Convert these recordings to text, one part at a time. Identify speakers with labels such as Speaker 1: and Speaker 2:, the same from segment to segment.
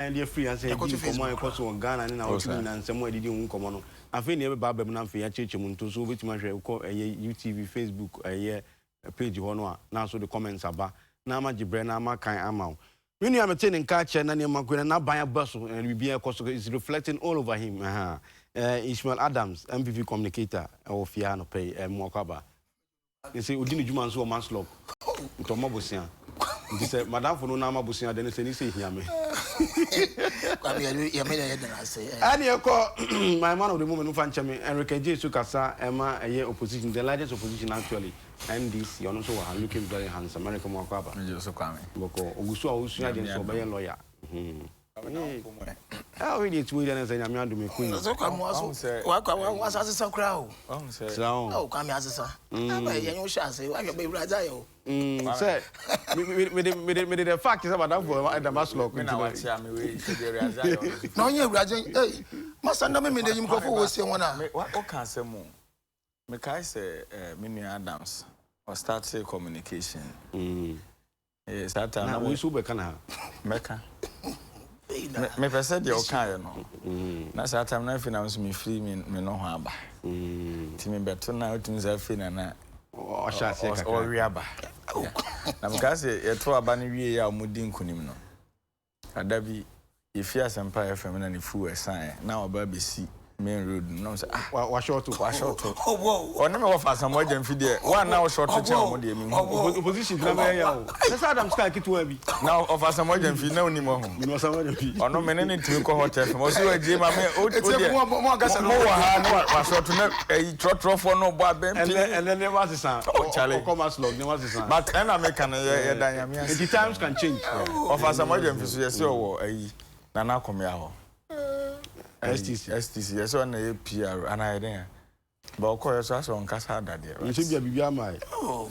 Speaker 1: and you're free and say, come on, cost one Ghana and our team and somewhere did you come on. I think never Baba Namfi, a church to so which much call a UTV, Facebook, a year page one. Now, so the comments are back. Nama Gibrana, my kind amount. When you are attending catcher and you're going to buy a bus and we be a cost is reflecting all over him. Ishmael Adams, MVP communicator, or Fiano pay and Mokaba. You see, Udini Juman so manslop. Tomobusian. He said, Madame for no Nama Busian, then he say, hear me. And you call my man of the moment who found me, Enrique J. Sukasa, Emma, a year opposition, the largest opposition actually. And this, you also are looking very handsome, American Mokaba. And you're so coming. Boko, Uguso, Usuan, so lawyer. How it is Sweden as I'm to me queen. So come was as a crowd. Oh, come as a son. You shall say, I can be Razayo. Say, with the fact is about that for the bus lock. No, you're Rajan. Must under me, you go for one. What can say more? Mekai say, Mini Adams or start say communication. Yes, that time we super can have Mecca. Me person dey okay no na sa time na fi na me free me no ho aba ti me beto na otun za fi na o sha se kaka o wi aba na me ka se e to aba ne wie ya o mudi nkunim no adabi e fi asempa FM na ne fu esan na oba be si main road no say wa short oh wow on me wa fa some agent fi there one now short to tell mo dey me opposition na me ya o let's Adam sky kitwa bi now offer some agent fi na oni mo ho me no some agent fi ono me ne timi ko hotel mo si wa je ma me o dey mo ga se mo wa ha no wa short na trotro for no bo abem and then was san o come as log ne was san but and American ya dan ya me the times can change offer some agent fi so yes o ayi na na come ya ho STC, yes, on a PR, and I didn't. But of course, I saw on Casa Daddy. You should be a my. Oh,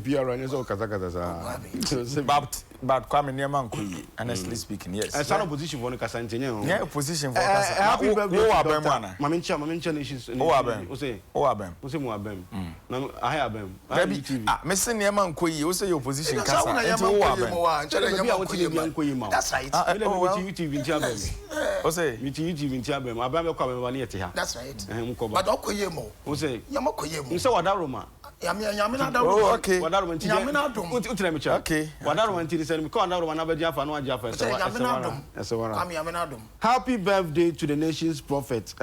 Speaker 1: PR and so Kazakasa. But coming near Manku, honestly speaking, yes. I saw a position for the Casantino. Yeah, position for happy birthday. Mamincha nations. Oh, Abem. Oh, Abem. Abem. I have them. Missing near Manku, you say your position. That's right. That's right. But Okoyemo. Who say Yamokoyemo? So what Aroma? Yamina. Oh, okay. What Aroma? Yamina. Okay. What Aroma? We call Aroma another Jaffa, no Jaffa. Happy birthday to the nation's prophet,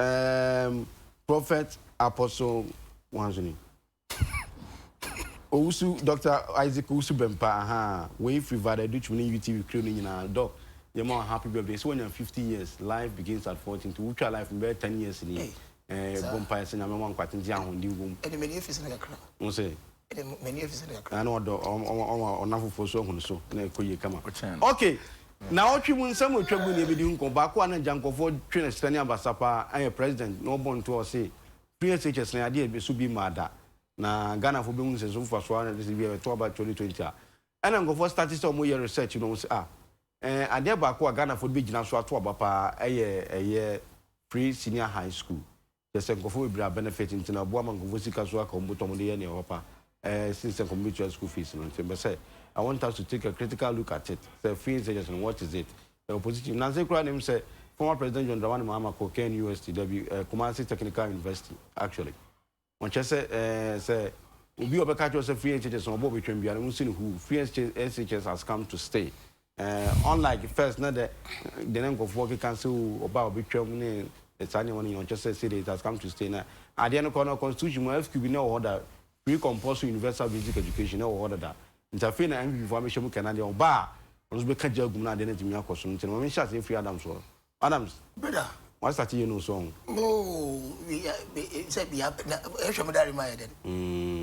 Speaker 1: Prophet Apostle Wanzuni. Ousu Dr. Isaac Ousu Bempa. We provided which we UTV cleaning in our dog. Your mom happy birthday. So when you're 50 years, life begins at 14. To which life in 10 years in here. Bumpire and I'm one quite in the young room. And many of us in the crowd. Say, many of us in the crowd. I know on for so on so. Okay. Now, what you want some of trouble in the go back one and junk for train Spanish Basapa. I am president. No born to say. 3 years na idea be so be mad. Na Ghana for being so for so this is about 2020. And I'm go for statistics of more research. You know, I dare back Ghana for be Jina so to about a year free senior high school. Just a go benefit into a woman go sika so akombotomo de ne hopa since mutual school fees no but say I want us to take a critical look at it. Say free suggestion what is it? The opposition Nancy Kura name say former president John Dramani Mahama Koken USTW Kumasi Technical University actually. When say we obeka to say free SHS on board between bia no sin who free SHS has come to stay. Unlike first na the name of work cancel about between it's anyone you just say it has come to stay now. At the end of the constitution, we have to be no order free compulsory universal basic education, no order that. Interfere and information can add your bar. Once we catch your guna, then it's me a question. When we shall say free Adams. Adams, brother, what's that you know song? Oh, we said we have Mudari Maiden.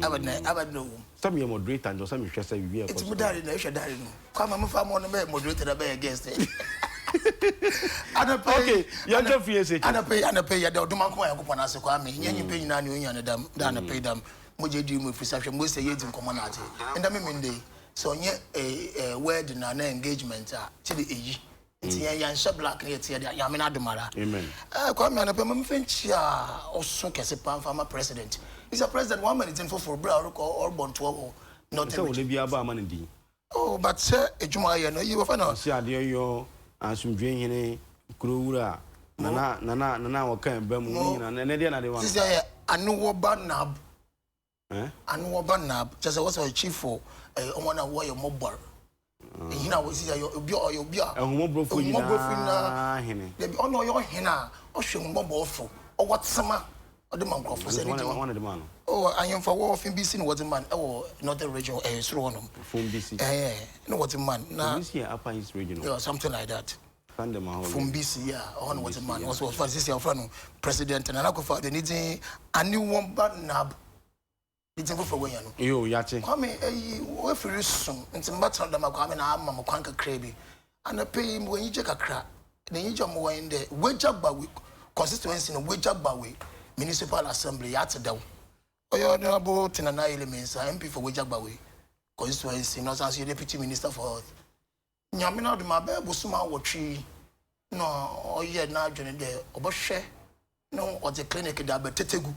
Speaker 1: I would know. Some you moderate and some you shall say we are. It's Mudari, no, should I know. Come on, farm on the moderated against it. Okay, you're just free SHS. And I pay your Dumanko and Kupanasa Kwame. You pay na new and than pay them. Mujadi with reception, most agents in commonality. And I mean, day. So, a word in an engagement to the age. It's a young shop black here, Yamina Dumara. Amen. Kwame and a payment Finch or so Cassipan farmer president. He's a president 1 minute in for Brown or Bon 12. Not so, Olivia Barman indeed. Oh, but sir, a Jumaya, no, you have not. See, I dear you. asumdwe hene kurowura nana waka bam na ne dia na de wa
Speaker 2: this is anuwoba nab anuwoba nab just was a chief for one of your mobile you know was your obi
Speaker 1: ehumobrofu nyina hene
Speaker 2: dey be ono your hena o hwe mobofo o watsama o de mankofo say
Speaker 1: one of the man
Speaker 2: oh I am for war of BC no what man northern region so on
Speaker 1: from BC
Speaker 2: no what man na
Speaker 1: this here upper east region
Speaker 2: yeah something like that
Speaker 1: from
Speaker 2: BC yeah on what man was this your friend president and anakofa the needing anuwoba nab it's go for when
Speaker 1: yo yache
Speaker 2: kwame we free soon nti mbatra da makwame na amma makwanka krebi ana pay when you check akra then you jam when the wejagbawe constituency no wejagbawe municipal assembly yat daw oyo na bo tinana elements MP for wejagbawe constituency no as deputy minister for health nyame na do ma ba busuma wotwi no oye na adwene de obohwe no o the clinic da betetegu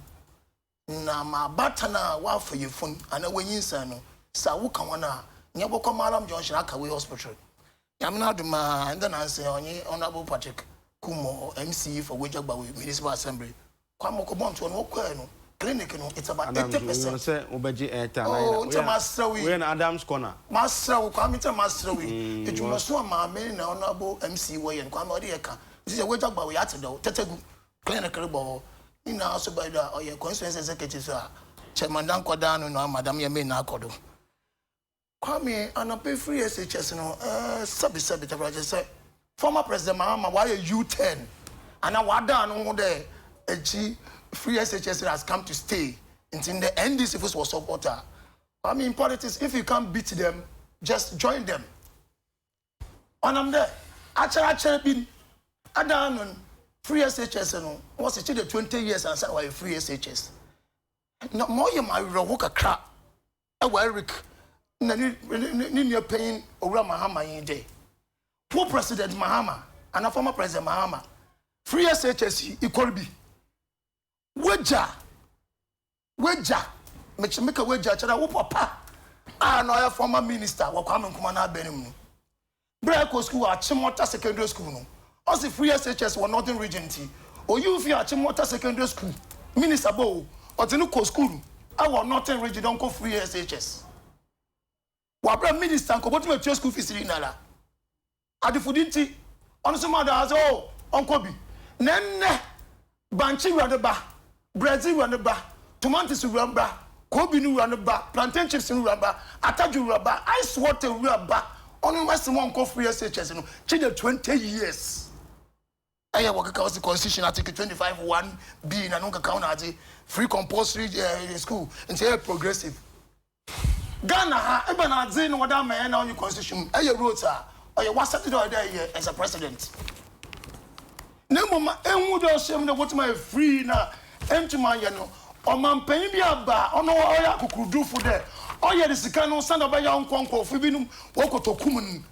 Speaker 2: na ma batana wa for your phone ana wanyinsa no sa wo ka wana nya boko malam junction akawe hospital yamna do ma and then answer onye honorable Patrick Kumo MC for Wejagbawe municipal assembly kwa moko bonto no kwa no clinic no it's about 80%
Speaker 1: say obeji eta
Speaker 2: na ina mastrawi
Speaker 1: we na Adams corner
Speaker 2: mastrawi kwa mita mastrawi ejuma so ma me na honorable MC we kwa ma odi eka this is Wejagbawe ateda tetegu clinic rebo ina also by the or your constituency executive sir chairman dan kwadano no madam yeme na akodo kwame anape free SHS no sabi say former president Mahama why U10 and now wada no there echi free SHS has come to stay until the NDC was supporter. I mean, in politics, if you can't beat them, just join them. And I'm there. Actually, been Adan free SHS no was it the 20 years and said why free SHS. No more you my work a crap. Eric ni paying over Mahama in day. Poor President Mahama and a former President Mahama. Free SHS equal be. Weja make a weja chara wo papa no ya former minister wa kwame nkuma na benim no breako school Achimota secondary school no also free SHS were northern region ti o you fi Achimota secondary school minister bo o tinu ko school our northern region don ko free SHS wa bra minister ko botu me school fees ni nala adifudinti on so mother has onko bi nenne banchi wadeba Brazil run tomatoes run Kobe nu run plantain chips run ataju run ice water run only was one call free SHS no chide 20 years aya waka was the constitution article 25(1)b na no ka na free compulsory school until progressive Ghana ha ebe na adze no wada man na on constitution aya wrote oya wasat there as a president Nemoma enwu do shem na what my free na entuma ye no omampan bi aba ono oya kukurudufu de oya de sika no sanda ba ya nkonko fu binum wokotokum nu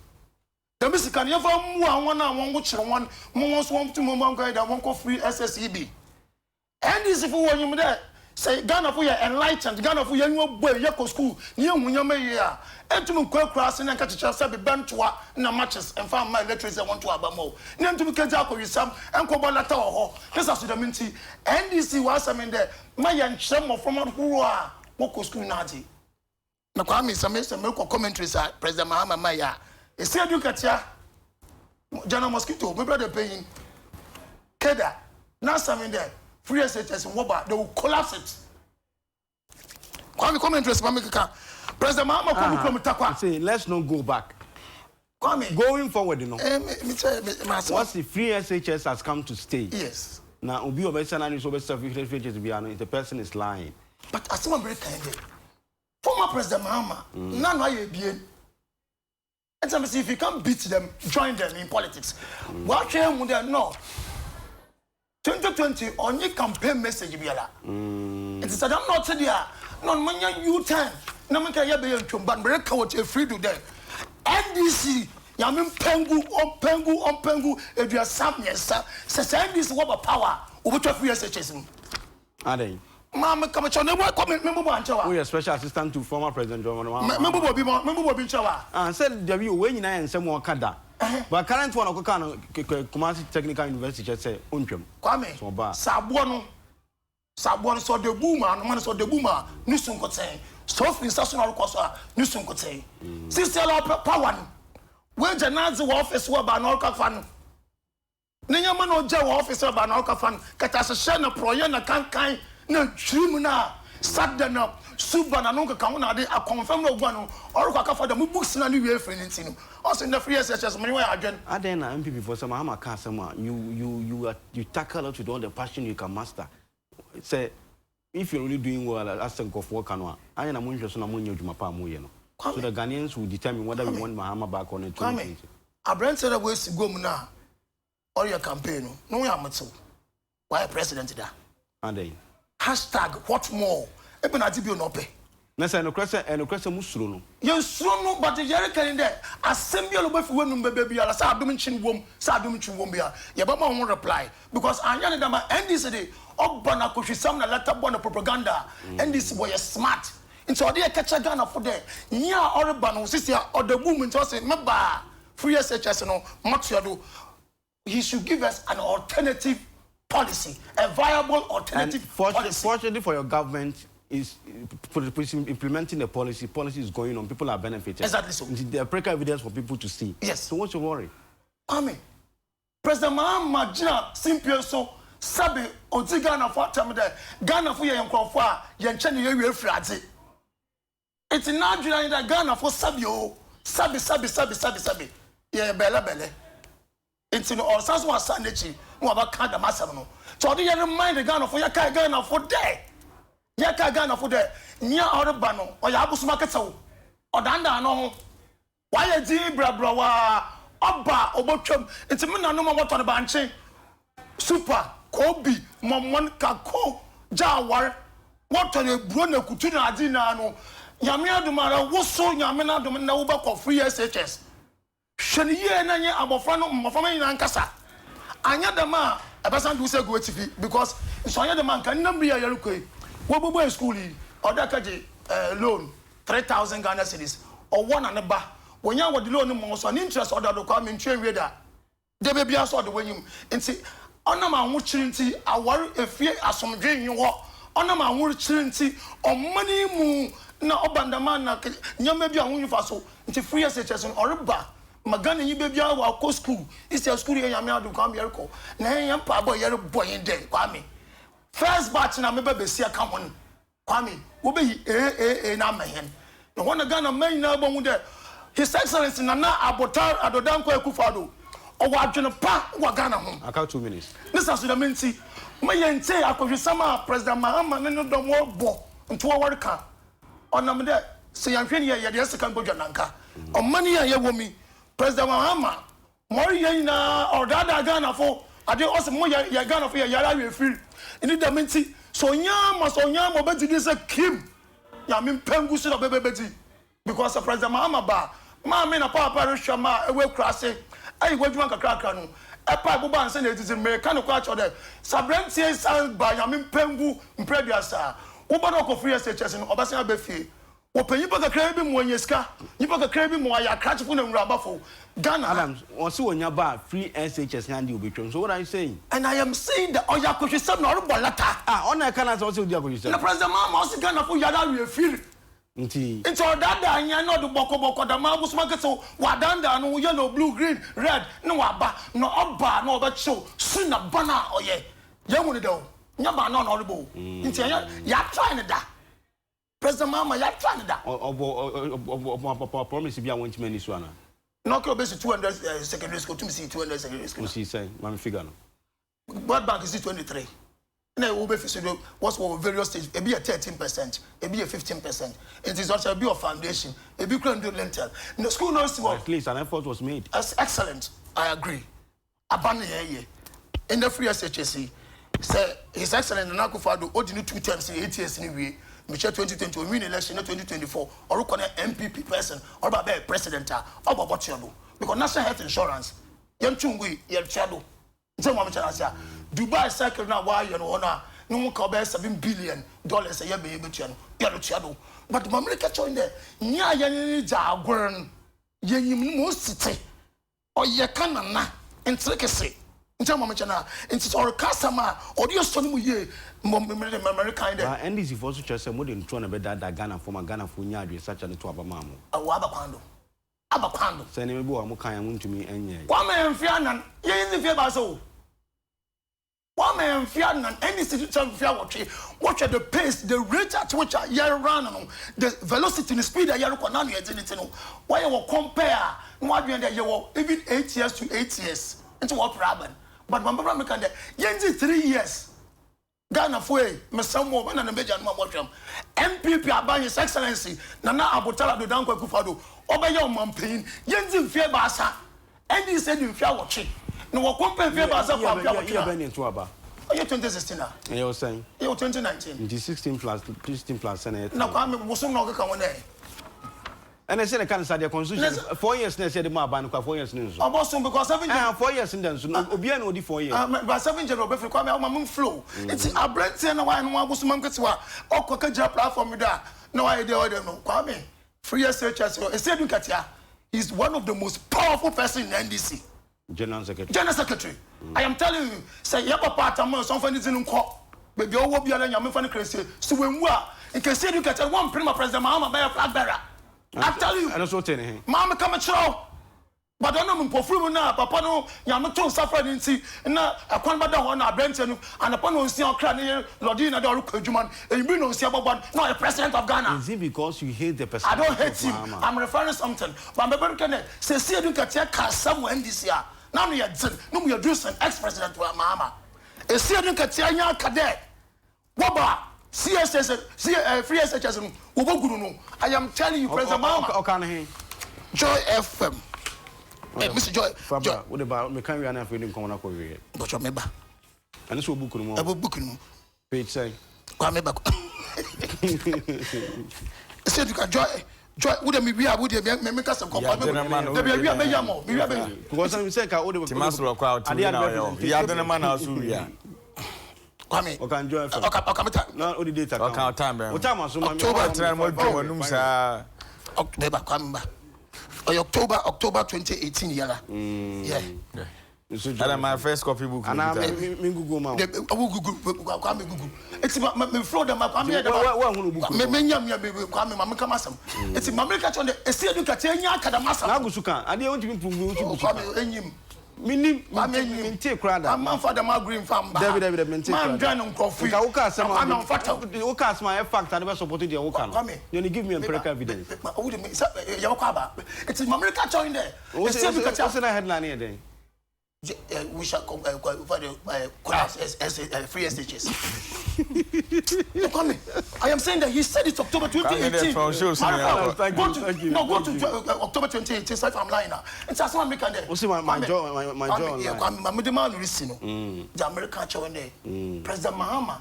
Speaker 2: dem sika no yefa mu anwo na wongo kire won mo so won tu mo mango da wonko free SSEB and this if won yim de say Ghana for ya enlightened Ghana for ya nwo boy ye ko school ni ehunnya me ye a entum kwakura se na nka chicha se be bentoa na matches and farm my literacy want to abamo ni entum keja akorisam enko bolata ho this as the minti NDC was am in there my yancham of from who are woko school na adi na kwa me semester me ko commentaries President Mahama Maya e say educatia Jana Mosquito me brother paying Keda na some in there free SHS in Woba they will collapse it kwa me commentaries pa me kaka President Mahama come from Takwa.
Speaker 1: Say let's not go back. Going forward, you know. Once the free SHS has come to stay.
Speaker 2: Yes.
Speaker 1: Now, Obi Obesana is the person is lying.
Speaker 2: But as someone very kind, former President Mahama, none why you be. And so if you can't beat them, join them in politics. What you would no. 2020 on your campaign message be ala. It is I'm not there. Non manya U10. Na meka ya be ntwomba break what you free do there NDC ya me pengu edua sam yesa se NDC what power obetwa free SHS mu
Speaker 1: adai
Speaker 2: ma come cho na we come me bo ancha wa
Speaker 1: we special assistant to former president John
Speaker 2: me bo bi ncha wa
Speaker 1: said there we nyina ensem o kada But current one of Kumasi Technical University just say unchum.
Speaker 2: Kwame. Sabuano so the boomer, no man so the boomer, Nusun Cotain. So for sensational cosa, Nusun Cotain. Sister Power. When Janazi office were by Norca fan. Ninyaman or Joe officer by Norca fan, Catasashana Proyana can't kind, no Trimuna, Sadana, Subana, Nunca Kamuna, a confirmed one, or Kaka for the books and you will friend in also in the free such as many again. I then MP for some Hama Casama, you tackle out with all the passion you can master. Say, if you're really doing well as think of work, I am a munch on a moon to my palm. So the Ghanaians will determine whether we want Mahama back on it. A brand said a ways to go now or your campaign. No, I'm not so. Why a president there? And they hashtag what more? Even at you no pay. Nessa and a crescent musruno. Yes, no, but the Jerican there. A symbol of women, baby, a Sadumin womb, Sadumin wombia. Yabama won't reply because I am them and this day. Obana kushi samna letter bona propaganda and this boy is smart. Into a dear catch a gun for there. Nya or bano sister or the woman to say maba free SHS no much you do. He should give us an alternative policy, a viable alternative policy. Fortunately for your government is implementing the policy. Policy is going on. People are benefiting. Exactly so. There are practical evidence for people to see. Yes. So what's your worry? Amen. President Mahama Jina simple so. Sabi oti Ghana for time there Ghana for yen kwofo a yen che ne yewe frade enti na adwira ni Ghana for sabi o sabi ye bele enti no osanso wasa nechi mo ba ka da masam no so dey remind Ghana for yaka Ghana for there nya orba no o ya abusuma ketewo odanda no ho wa ye di brabra wa oba obotwam enti me na no mo moto ne ba nche super Kobi, Mamman Kako, Jawar, what are the Bruna Kutina Adina? Yamia Dumara was so Yamina Dumana of free SHS. Shania Nanya Abofano, Mofama in Ankasa. Anya the man, a person who said go TV because it's on the man can number a Yaruke. What boy schooling or Dakaji loan 3,000 Ghana cities or one and a bar. When you were the loan most an interest or the document train reader. They may be also the way you see. Onama wuchirinti awari efie asomdwe nwo onama wuchirinti omani mu na obandama na nyama bia hunfa so nti free SHS oreba magana yi bebia wa ko school isi school ye yame adu kwam yerko na yan pa boy yere boy den kwame first batch na mebe besi aka hon kwame wo be yi na mahen no wona Ghana man na bo hu de his excellency nana abotar adodanko ekufado or what you pa Ghana home. I count 2 minutes. This is the minty. My yente, I could sama President Mahama, no don't work bo into our car. On number say I'm here, yes, I can go Jananka. On money, I hear me. President Mahama, more yana or Dada Ghana for I do also more Ghana for Yara will feel. In the minty, so Yama, so Yama, but it is a Kim. Yamin Pengusu of baby Betty because of President Mahama ba. Mamma, Papa, Shama, a well crossing. I go to Kakra no. Epa buba nse na etiti me ka no kwa chode. Sabrantie san ba yame pengu mprebiasa. Wo ba no ko free SHS no obasan abefie. Wo panyi ba kakra bi mo anyeska. Nipa kakra bi mo aya krachfo na nwura bafo. Ghana Adams, wonse wonya ba free SHS na ndi obetwom. So what are you saying? And I am saying that oya kohwesam na orbo lata. Ona ka na so odi akohwesam. Na president Mahama o se Ghana fo yada we feel. It's all that I know the boko the marbles market so wadanda no yellow, blue, green, red, no abba, no abba, no but show soon a banner or ye. Young do. Yaba non horrible. Into ya trying that. President Mama, ya trying that. Promise if you want to many swana. No, go basic 200 secondary school to see 200 secondary school. She say, Mammy figure. What bank is it 23? Na we be fiscal what's for various stages e be a 13%, e be a 15%. It is also a be of foundation, e be crane do lentil. The school knows what at least an effort was made. That's excellent. I agree. Abandon here. In the free SHSC, say his excellent na Akufo-Addo odini 2 terms in 8 years in we 2020 we win election 2024 or connect MPP person or ba president or ba botiado because national health insurance yam chungui yam chado. Dubai cycle now why you know no ka $7 billion a year be able to no but the America join there nya ya ni jagwern ye yim mo site or ye canana, intricacy. In terms of China, it's our customer, or your son, ye, American.
Speaker 1: And this is also just a modern tone about that Ghana from a Ghana for Yadi, such an to Abamamo.
Speaker 2: A Wabakando. Abakando.
Speaker 1: Send him a boy, Mukaya to me, and ye.
Speaker 2: One man, Fianan, ye in the Fiabaso. One man, Fianan, any situation, watch at the pace, the rate at which I run, the velocity and the speed that you are why you will compare, what you will even 8 years to 8 years into what problem. But my brother can say, 3 years. Ghana for me some woman and a major watcham. MPP about His Excellency, Nana Abutala do Danko Kufado, Oba your mampin, Yenzi Fear Basa, and he said in Fear watching. No compare Fear Basa for You're 2016 now.
Speaker 1: You're saying?
Speaker 2: You're 2019.
Speaker 1: 16 plus Senate.
Speaker 2: Now, I'm also not going to.
Speaker 1: And I said I can't start the constitution. 4 years next year, the Maban, 4 years news.
Speaker 2: About soon because 7 years.
Speaker 1: 4 years in them, so Obian will be 4 years.
Speaker 2: But 7 years of Befric, I'm on flow. It's a brand and one was Mankaswa or Cocaja platform with that. No idea, I don't know. Kwame, free researchers, he's one of the most powerful person in NDC.
Speaker 1: General Secretary.
Speaker 2: General Secretary. I am telling you, say, Yapa Patama, something is in court. But you will be a young man, crazy. So when we are, you can see you catch one prima president, Mahama by a flag bearer. I tell you,
Speaker 1: I don't tell him.
Speaker 2: Mama come at show. But I don't know for now, Papa no, Yamato suffered in see, and now a Quanbada one, a Benton, and upon one see our clan, Lodina Dorukujuman, and you bring on Siababan, not a president of Ghana.
Speaker 1: Is it because you hate the person?
Speaker 2: I don't hate him. I'm referring to something. But I'm going to say, see, you can take somewhere in this year. Now we are no, we are doing an ex-president to our mama. A see, you can take your cadet. Waba, CSS, free SHS, Uboguru. I am telling you, President Mama. Joy FM. Mr. Joy.
Speaker 1: Fabra, what about me? Can we have feeling coming up over here?
Speaker 2: But your member.
Speaker 1: And this will book no more.
Speaker 2: Book no.
Speaker 1: Page say.
Speaker 2: Come back. Said you can joy. Joy, would me be able to make us a company?
Speaker 1: Because I'm saying, I would have
Speaker 3: Timasro crowd. The other man also, yeah.
Speaker 2: Come
Speaker 1: can join. Not only data.
Speaker 3: Account time.
Speaker 1: What time?
Speaker 3: October 10,
Speaker 2: October, come back. October 2018, yeah.
Speaker 3: And my first copy book.
Speaker 1: And I'm Google now.
Speaker 2: Google. It's my fraud. I'm here. It's my make on the estate. You can tell you Kadamasa.
Speaker 1: Nagusuka. I don't want to improve. Minim take crowd.
Speaker 2: I'm for the green farm.
Speaker 1: David maintain.
Speaker 2: I'm joining coffee.
Speaker 1: I'm on fact. Okas my fact. I never supported your Okan. You only give me empirical evidence.
Speaker 2: It's America join there.
Speaker 1: What's the headline here then?
Speaker 2: We shall come for the free SHS. I am saying that he said it's October 2018. Go to October 2018. So if I'm lying now, it's as one American there.
Speaker 1: What's my jaw?
Speaker 2: I'm the man listening. The American join there. President Mahama.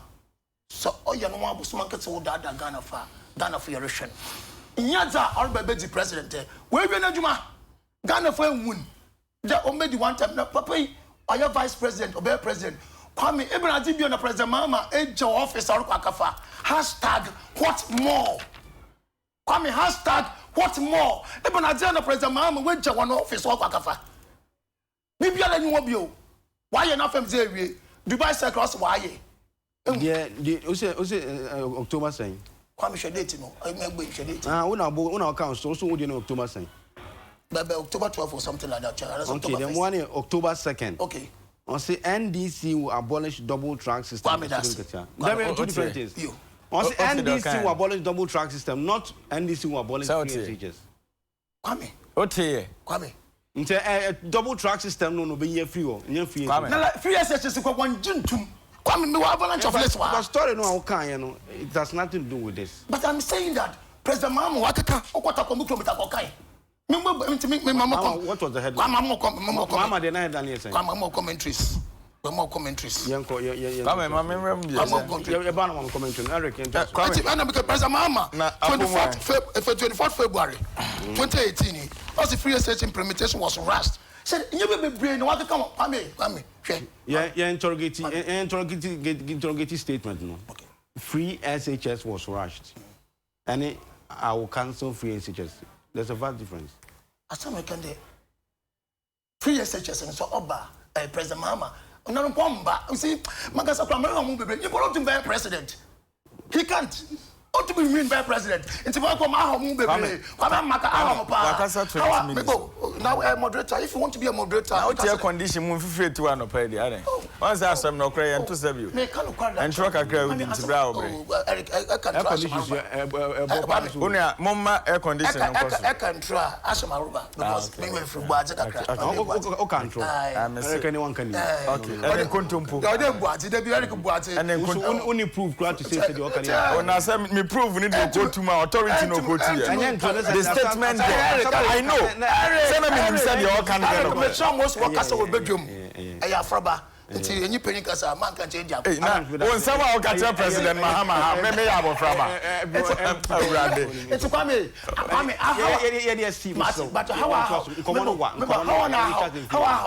Speaker 2: So all you know about some markets will that Ghana for your ration. Inyaza or the president there. Where we na Ghana for win. The only one time na papa or your vice president or bear president Kwame Ibrahim be on the president mama age office or kwakafa hashtag what more Kwame hashtag what more Ibrahim na president mama age one office or kwakafa bibia na nwo why you not from say Dubai Circus why
Speaker 1: yeah October saying
Speaker 2: Kwame should date no I make should date
Speaker 1: una account so would you know October saying
Speaker 2: October 12 or something like that.
Speaker 1: Okay, then one is October 2nd.
Speaker 2: Okay.
Speaker 1: On say NDC will abolish double track system.
Speaker 2: There
Speaker 1: are two different things. On say NDC will abolish double track system, not NDC will abolish free SHS.
Speaker 2: Kwame.
Speaker 3: Okay.
Speaker 2: Kwame.
Speaker 1: A double track system no be here free or free.
Speaker 2: Free SHS is one juntum. Kwame, me avalanche of less one.
Speaker 1: The story no can you know it has nothing to do with this.
Speaker 2: But I'm saying that President Mahama wakaka okwata komukro mitakokai.
Speaker 1: What was the headline?
Speaker 2: Mama
Speaker 1: did not headline here.
Speaker 2: More commentaries. More commentaries.
Speaker 1: President
Speaker 2: Mahama, 24th February 2018, as the free SHS implementation was rushed. Said, you will be brain. What come on?
Speaker 1: Yeah, interrogative statement. No.
Speaker 2: Okay.
Speaker 1: Free SHS was rushed. And I will cancel free SHS. There's a vast difference.
Speaker 2: As some can free SHS and so Oba, President Mahama. No bomba. You see, Magasa Kramera Mubebe, you brought him by president. He can't. Ought to be win by president. It's about Maha Mubebe. Now, moderator, if you want to be a moderator,
Speaker 3: what's your condition? Move free to one of the once I have some no cray and to serve you. And truck a crowd with brow.
Speaker 2: Eric, I can try.
Speaker 3: Mama air condition.
Speaker 2: I can try. Ashamaruba. Because we went from Baja.
Speaker 3: I'm anyone can. Okay. And then Kuntumpu.
Speaker 1: And then only prove glad to say to the
Speaker 3: when I said me prove we need to go to my authority no go to the statement I know. Send me himself your can
Speaker 2: some most workers will bedroom. Ayafraba. Until any penny casa man can change.
Speaker 3: When someone can tell President Mahama, maybe I will fraba.
Speaker 2: It's a family. But how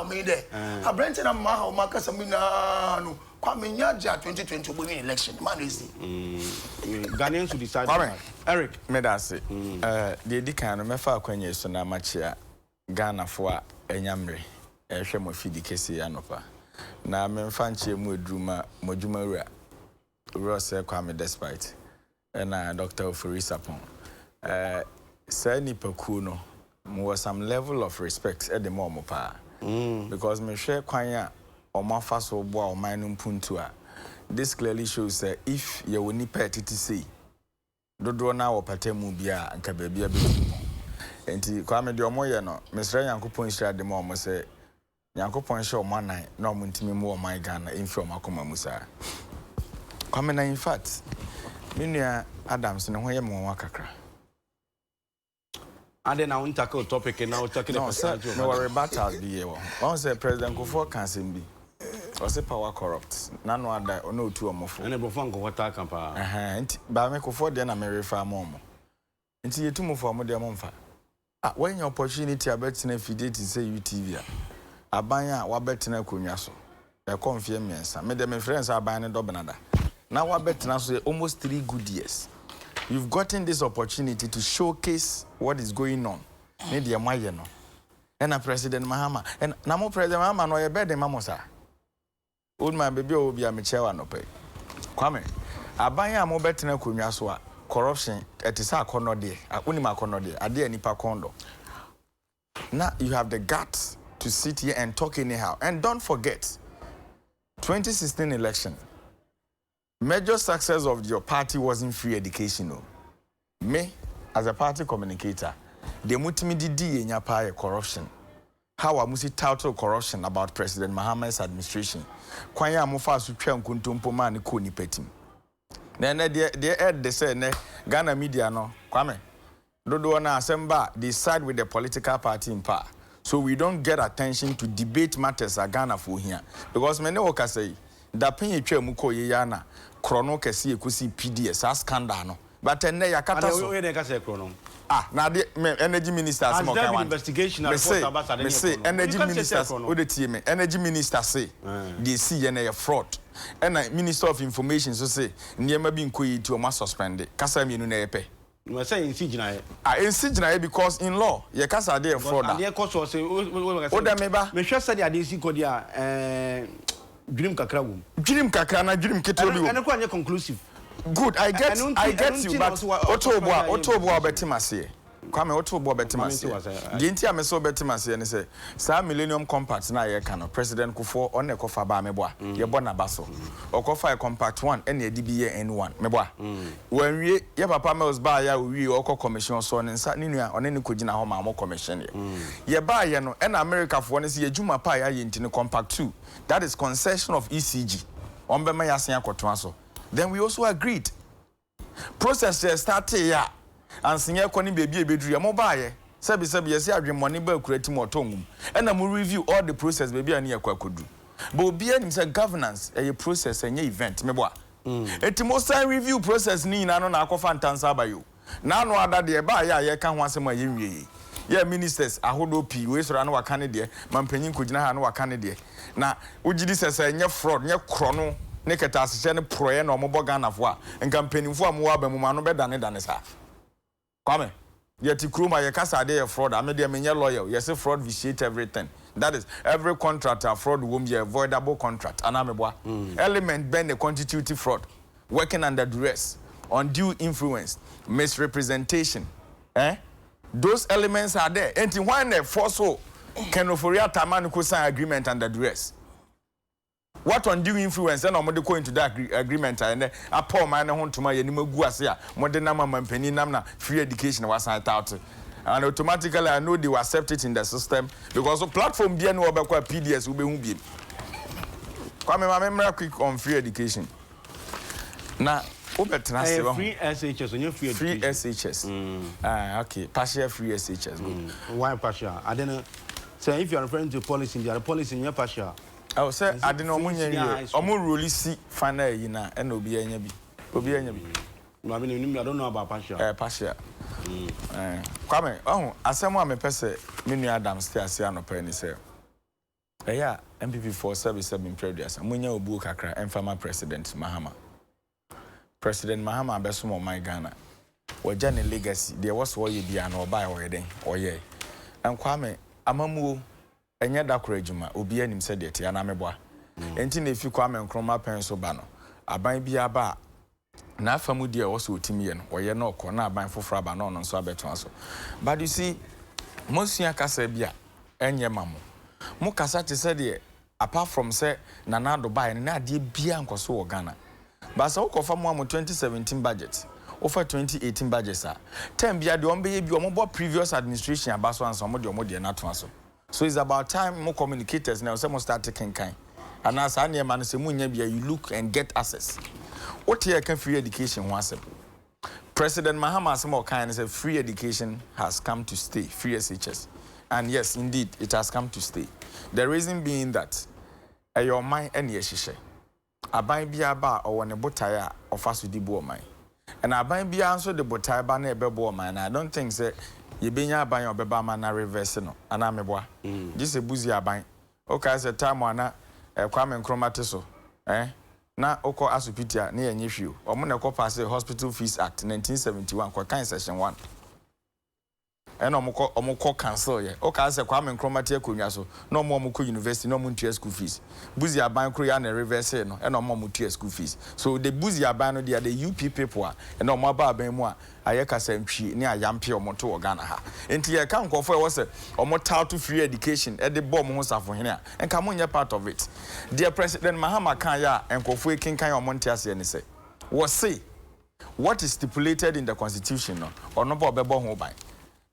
Speaker 2: made it? A Brenton and Maha Marcus Amina. Kwame Nyaja 2020 winning election. Man is
Speaker 1: Ghanaians to decide.
Speaker 3: Eric, me that say. The Dikano mefa kwenye so na machia Ghana for enyamre. Ehwe mo fidi kesi anopa. Na memfa nche mu edruma modjuma wura. Rose Kwame despite. Na Dr. Ofori Sapon. Say ni paku no mo some level of respect at the moment pa. Because me hwe kwanya Omafa so boa oman mpuntu a this clearly shows that if you will need pet to say dodo na wo patemu bia anka bia betu enti kwame de omoye no mesra yankopon hira de mo say yankopon hye omanan na omuntimi mu oman Ghana emfi omakoma musa kwame na in fact minua Adams ne ho ye mo wakakra
Speaker 1: and then I want to tackle topic and now talking
Speaker 3: about no worry battle be here one say President Kufuor can be or say power corrupt none other or no two or more
Speaker 1: and everyone go what talk about
Speaker 3: ba me Kufuor dey na me refer mom nti yetu mo for mo dey momfa when your opportunity abetina fidate say UTV aban a wabetina konwa so e confie miensa me dey me friends aban ne do benada now wabetina so almost 3 good years. You've gotten this opportunity to showcase what is going on. Need your maye no. And a President Mahama. And namo President Mahama no ye bed mamosa. Old my baby will be a mechewa no pay. Kwame. Abanya mo betina kunwa so a corruption etisa akono de. Uni makono de. Ade nipa kondo. Now you have the guts to sit here and talk anyhow. And don't forget 2016 election. Major success of your party wasn't free education. No. Me, as a party communicator, the multimidi nyapa corruption. How I must total corruption about President Mahama's administration. Kwanya mufa sutwa nkuntumpo ma ne ko ni petim. Then they say ne Ghana media no kwame. Dodo na asemba they side with the political party in power. So we don't get attention to debate matters at Ghana for here. Because many woka say da penye twa mu ko ye yana krono kese ekusi PDS as scandal no but enne yakata so
Speaker 1: we dey ka say krono
Speaker 3: na the energy minister say mo kan one
Speaker 1: investigation report about that
Speaker 3: me say energy minister o dey tie me energy minister say dey see ye na fraud and minister of information so say niema bi nkoyi ti o ma suspend kasa mienu na yepe
Speaker 1: we say in siginaye
Speaker 3: in siginaye because in law ye kasa dey fraud
Speaker 1: and dey cost say o
Speaker 3: da me ba
Speaker 1: me hwe say dey see ko dia dream kakra wom
Speaker 3: dream kakra na dream ketro bi wo
Speaker 1: ene ko anye conclusive
Speaker 3: good I get you but otobo betimase kwame otobo betimase the ntia me so betimase ne say sa millennium compact na ye kan President Kufuor on ekofa ba meboa ye bo na baso okofa compact 1 ene edi bi ye N1 meboa wanwie ye papa Mills ba ya wi okọ commission so ne nsa ninua one ne kogina ho ma mo commission ye ba ye no ene America fo ne say ye juma pa ya ye ntini compact 2 that is concession of ECG on be ma ya sen akoto so. Then we also agreed. Process started ya and senior koni baby bedru ya mobile. Sebi yesi adwe money ba kurati mo tongum. And I will review all the process baby ani yakwa kodu. But obi ani say governance a process enye event meboa. Eti mo sign review process ni na no na akofa ntansa ba yo. Na no ada de ba ya ye ka ho asem a ye nwie. Yeah, ministers ahodo pi we so na waka ne de mampanyin kogina ha na waka ne de. Na ugidi sese enye fraud nye krono neketa asese ne proye na omobo Ghana fo a nka mpanimfo a mo wa ba mu ma no be dane sa kwame yeti kroma ye kasa de fraud ame de menye lawyer ye say fraud vitiate everything That is, every contract a fraud will be avoidable contract. Element bend the constitutive fraud, working under duress, undue influence, misrepresentation. Those elements are there. And when they force can offer Tamanu sign agreement under duress. What undue influence and I'm go into that agreement and a poor man home to my anima guasia, modern number penny namna free education was I out. And automatically I know they will accept it in the system because the platform being no about PDS will be. Come my memory quick on free education. Now, free
Speaker 1: SHS on your free
Speaker 3: SHS. Okay, partial free SHS.
Speaker 1: Why partial? I don't know. So if you are referring to policy, the policy in your partial.
Speaker 3: I say I don't know when you really see final and obi enyabi. Obi enyabi.
Speaker 1: No, I don't know about partial.
Speaker 3: Partial. Kwame, asemo me pese me nua Adam stay ase anopa ni say. MPP 477 previous. Munya obu kakra emfama President Mahama. President Mahama beso my Ghana. Waja ne legacy. There was what you bia no buy or den or ye. And Kwame amamu enya dakora adwuma obi anim se de te ana meboa enti na efi Kwame Nsroma penso ba no aban bia ba na afamu de wo so otimi ye no oye na okọ na aban foforo ba no no so abeton so but you see monsua kasa bia enye mamo mo kasa te se de apart from say nana do buy na ade bia nkoso wo Ghana ba sa ukofa mo 2017 budget over 2018 budget sa time bia de ombe bi omo previous administration abaso anso omo de na to aso. So it's about time more communicators now some start taking kind. And as I man say you look and get access. What here can free education once? President Mahama some more kind say free education has come to stay, free SHS. And yes, indeed, it has come to stay. The reason being that your mind and yeshishe. Aban bia ba or one botaya of us with the bo mind. And aban bia answer the botaya ba na bebo mind. I don't think say you be nya ban obeba ma na reverse no ana meboa this e buzi aban okay say time ana Kwame Nsroma teso na oko asupitia na yenye hwio omo na ko pass Hospital Fees Act 1971 ko kan section 1 ena omo ko cancel ye okay say Kwame Nsroma tie konwa so na omo ko university na omo ntua school fees buzi aban kro ya na reverse no ena omo tua school fees so the buzi aban no they the UP people ena omo aba aban mu a ayekasa ntwi ne ayampe omoto Ghana ha enti ye kan kofo e wo se omo to free education e de bom ho safo hene a enka mo nye part of it dear President Mahama kan ya enkofo ekinkan omonte ase ne se wo say what is stipulated in the constitution no ono ba obebo ho ban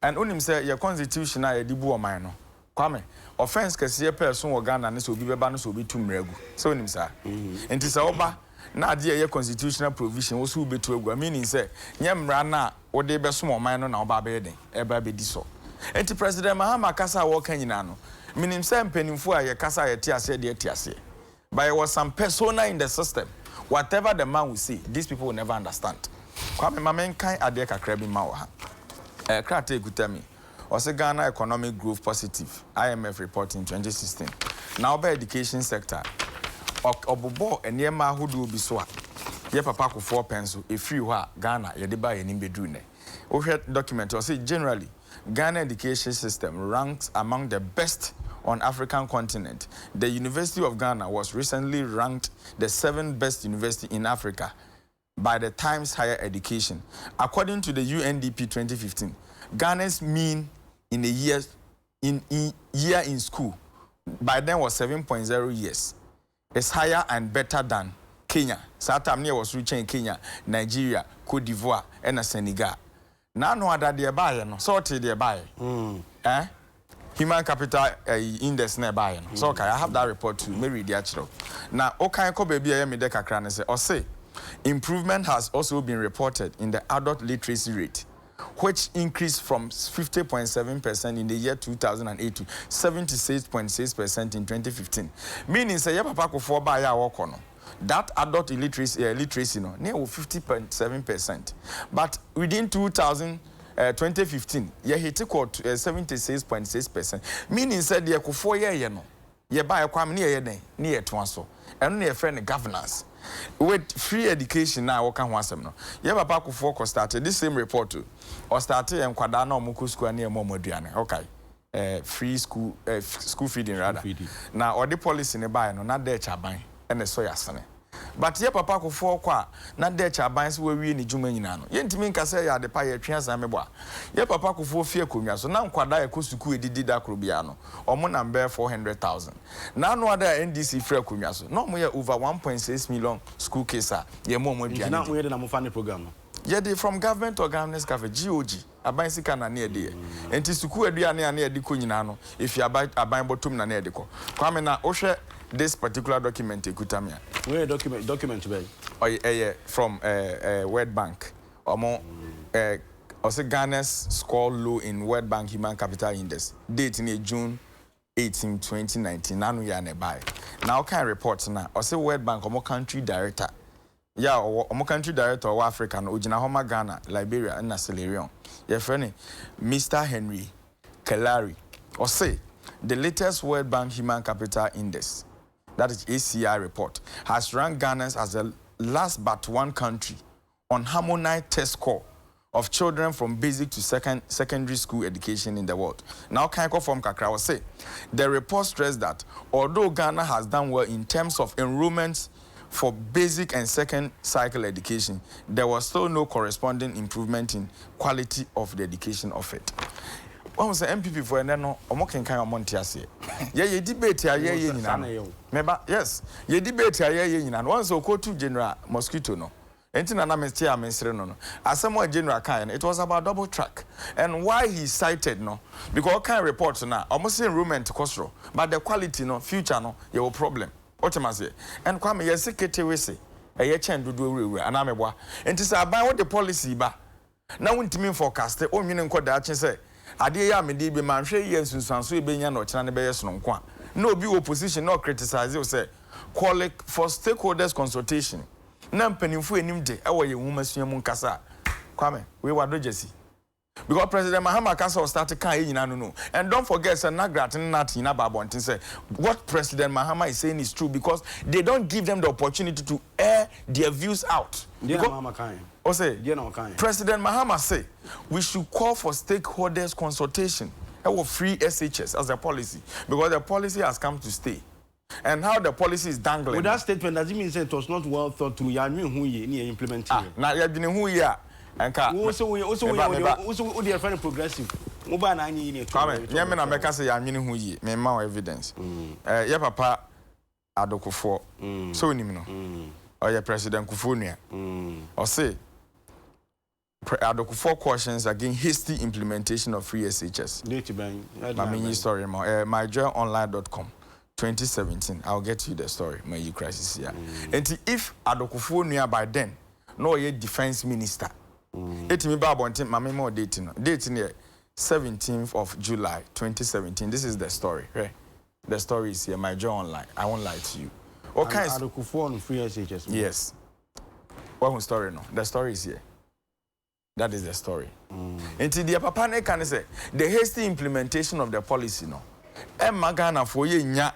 Speaker 3: and unim say your constitution na yedi bu oman no Kwame offense kase person wo Ghana ne so obi beba no so obi tumragu so unim sa enti sa oba na ade ye constitutional provision wo so betu agua meaning say nyemra na wo de beso oman no na oba be den e ba be di so enti President Mahama kasa wo kan nyina no meaning say mpanimfo a ye kasa ye te ase de te ase but there was some persona in the system whatever the man will say these people will never understand Kwame mamen kan ade kakra bi ma wo ha krate gutami o se Ghana economic growth positive IMF report in 2016 now by education sector obobo enema ahodo bi so a ye papa ko 4 pencil e free ho a Ghana ye de ba ye nim bedru ne o hwe document o say generally Ghana education system ranks among the best on African continent. The University of Ghana was recently ranked the 7th best university in Africa by the Times Higher Education. According to the UNDP 2015, Ghana's mean in a year in school by then was 7.0 years. It's higher and better than Kenya. Satamnia was reaching Kenya, Nigeria, Cote d'Ivoire, and Senegal. Now no other dear buyer, no sorted dear buyer. Human capital index nearby. So okay, I have that report too. Maybe the actual. Now, okay, ko baby I me deka kran say or say improvement has also been reported in the adult literacy rate, which increased from 50.7% in the year 2008 to 76.6% in 2015. Meaning say papa ko for buy our kono. That adult literacy no near 50.7%. But within 2015, ye hit equal to 76.6%. Meaning said ye ko 4 year no. Ye buy a kwam near ye near twanso. And near friend governance. With free education now waka ho asem no. Ye papa ko 4 started this same report to or started en kwada na omuko school near momoduane. Okay. free school feeding rather. Now or the policy ne buy no na de chaban and the soya sane. But ye papa ko for kwa na de chaban so we ni djuma nyina no. Ye ntimi nka say ya de pa ye twa san mebo a. Ye papa ko for fie konwa so na nkwada ye ko suku edidi da kro bia no. Omo na mbe 400,000. Na no ada NDC free konwa so. No mo ye over 1.6 million school case a ye mo aduane.
Speaker 1: Na mo ye de na mo fa ne program no.
Speaker 3: Ye dey from government or governance cafe GOG aban sika na na dey enti suku aduane na na dey ko nyina no if you aban bottom na na dey ko kwame na wo hwe this particular document ekutamia
Speaker 1: where document be
Speaker 3: from World Bank omo also Ghana's score low in World Bank Human Capital Index date in June 18 2019 nanu ya na buy now can report na also World Bank omo country director yeah, omo country director of Africa no ojina homa Ghana, Liberia and Sierra Leone. Your friend Mr. Henry Kelari or say the latest World Bank Human Capital Index, that is ACI report, has ranked Ghana as the last but one country on harmonized test score of children from basic to secondary school education in the world. Now can I go from Kakra will say the report stressed that although Ghana has done well in terms of enrollments for basic and second cycle education, there was still no corresponding improvement in quality of the education offered. When was the MPP for an no omoken kind of Montiasi? Ye debate ya ye Meba, yes, ye debate ya ye and once o go to General Mosquito no. Entina na mestia mesre no. Asemo General kind, it was about double track. And why he cited no? Because kind reports na almost enrollment cost, but the quality no future no your problem. Otemase and kwame ye sekete we se eye chen dodo ewure anamebwa enti say aban what the policy ba na wontimi forecast o nwene nkoda ache say ade ya mede be manhwe ye nsunsuanso e benya na ochena ne be yeso nko a na obi opposition no criticize you say call for stakeholders consultation na mpanimfo enim de e wo ye nwumasua mu nkasa kwame we wado jesi because President Mahama Kasa started kan no. And don't forget say nagrat not in ababontin say what President Mahama is saying is true because they don't give them the opportunity to air their views out. President Mahama say we should call for stakeholders consultation or free SHS as a policy because the policy has come to stay. And how the policy is dangling.
Speaker 1: With that statement, does it mean it was not well thought through? You mean who you implementing?
Speaker 3: Now you have been who you are.
Speaker 1: Also, the friend progressive. Mobile na ni
Speaker 3: come. Nyame na meka say ya nwene hu yi. Me ma evidence. Ye papa Adokufo. So nim no. Or your President Kufunia. Or say Adokufo cautions against hasty implementation of free SHS. My story myjoyonline.com 2017. I'll get you the story. My crisis here. And if Adokufo by then no ye defense minister. Etimi babontin mama mo date no. Date here 17th of July 2017. This is the story. Right? The story is here. My Joy Online. I won't lie to you. What kind of
Speaker 1: Adokufo free SHS?
Speaker 3: Yes. What story no? The story is here. That is the story. Until the papa ne can say the hasty implementation of the policy no. Magana for ye nya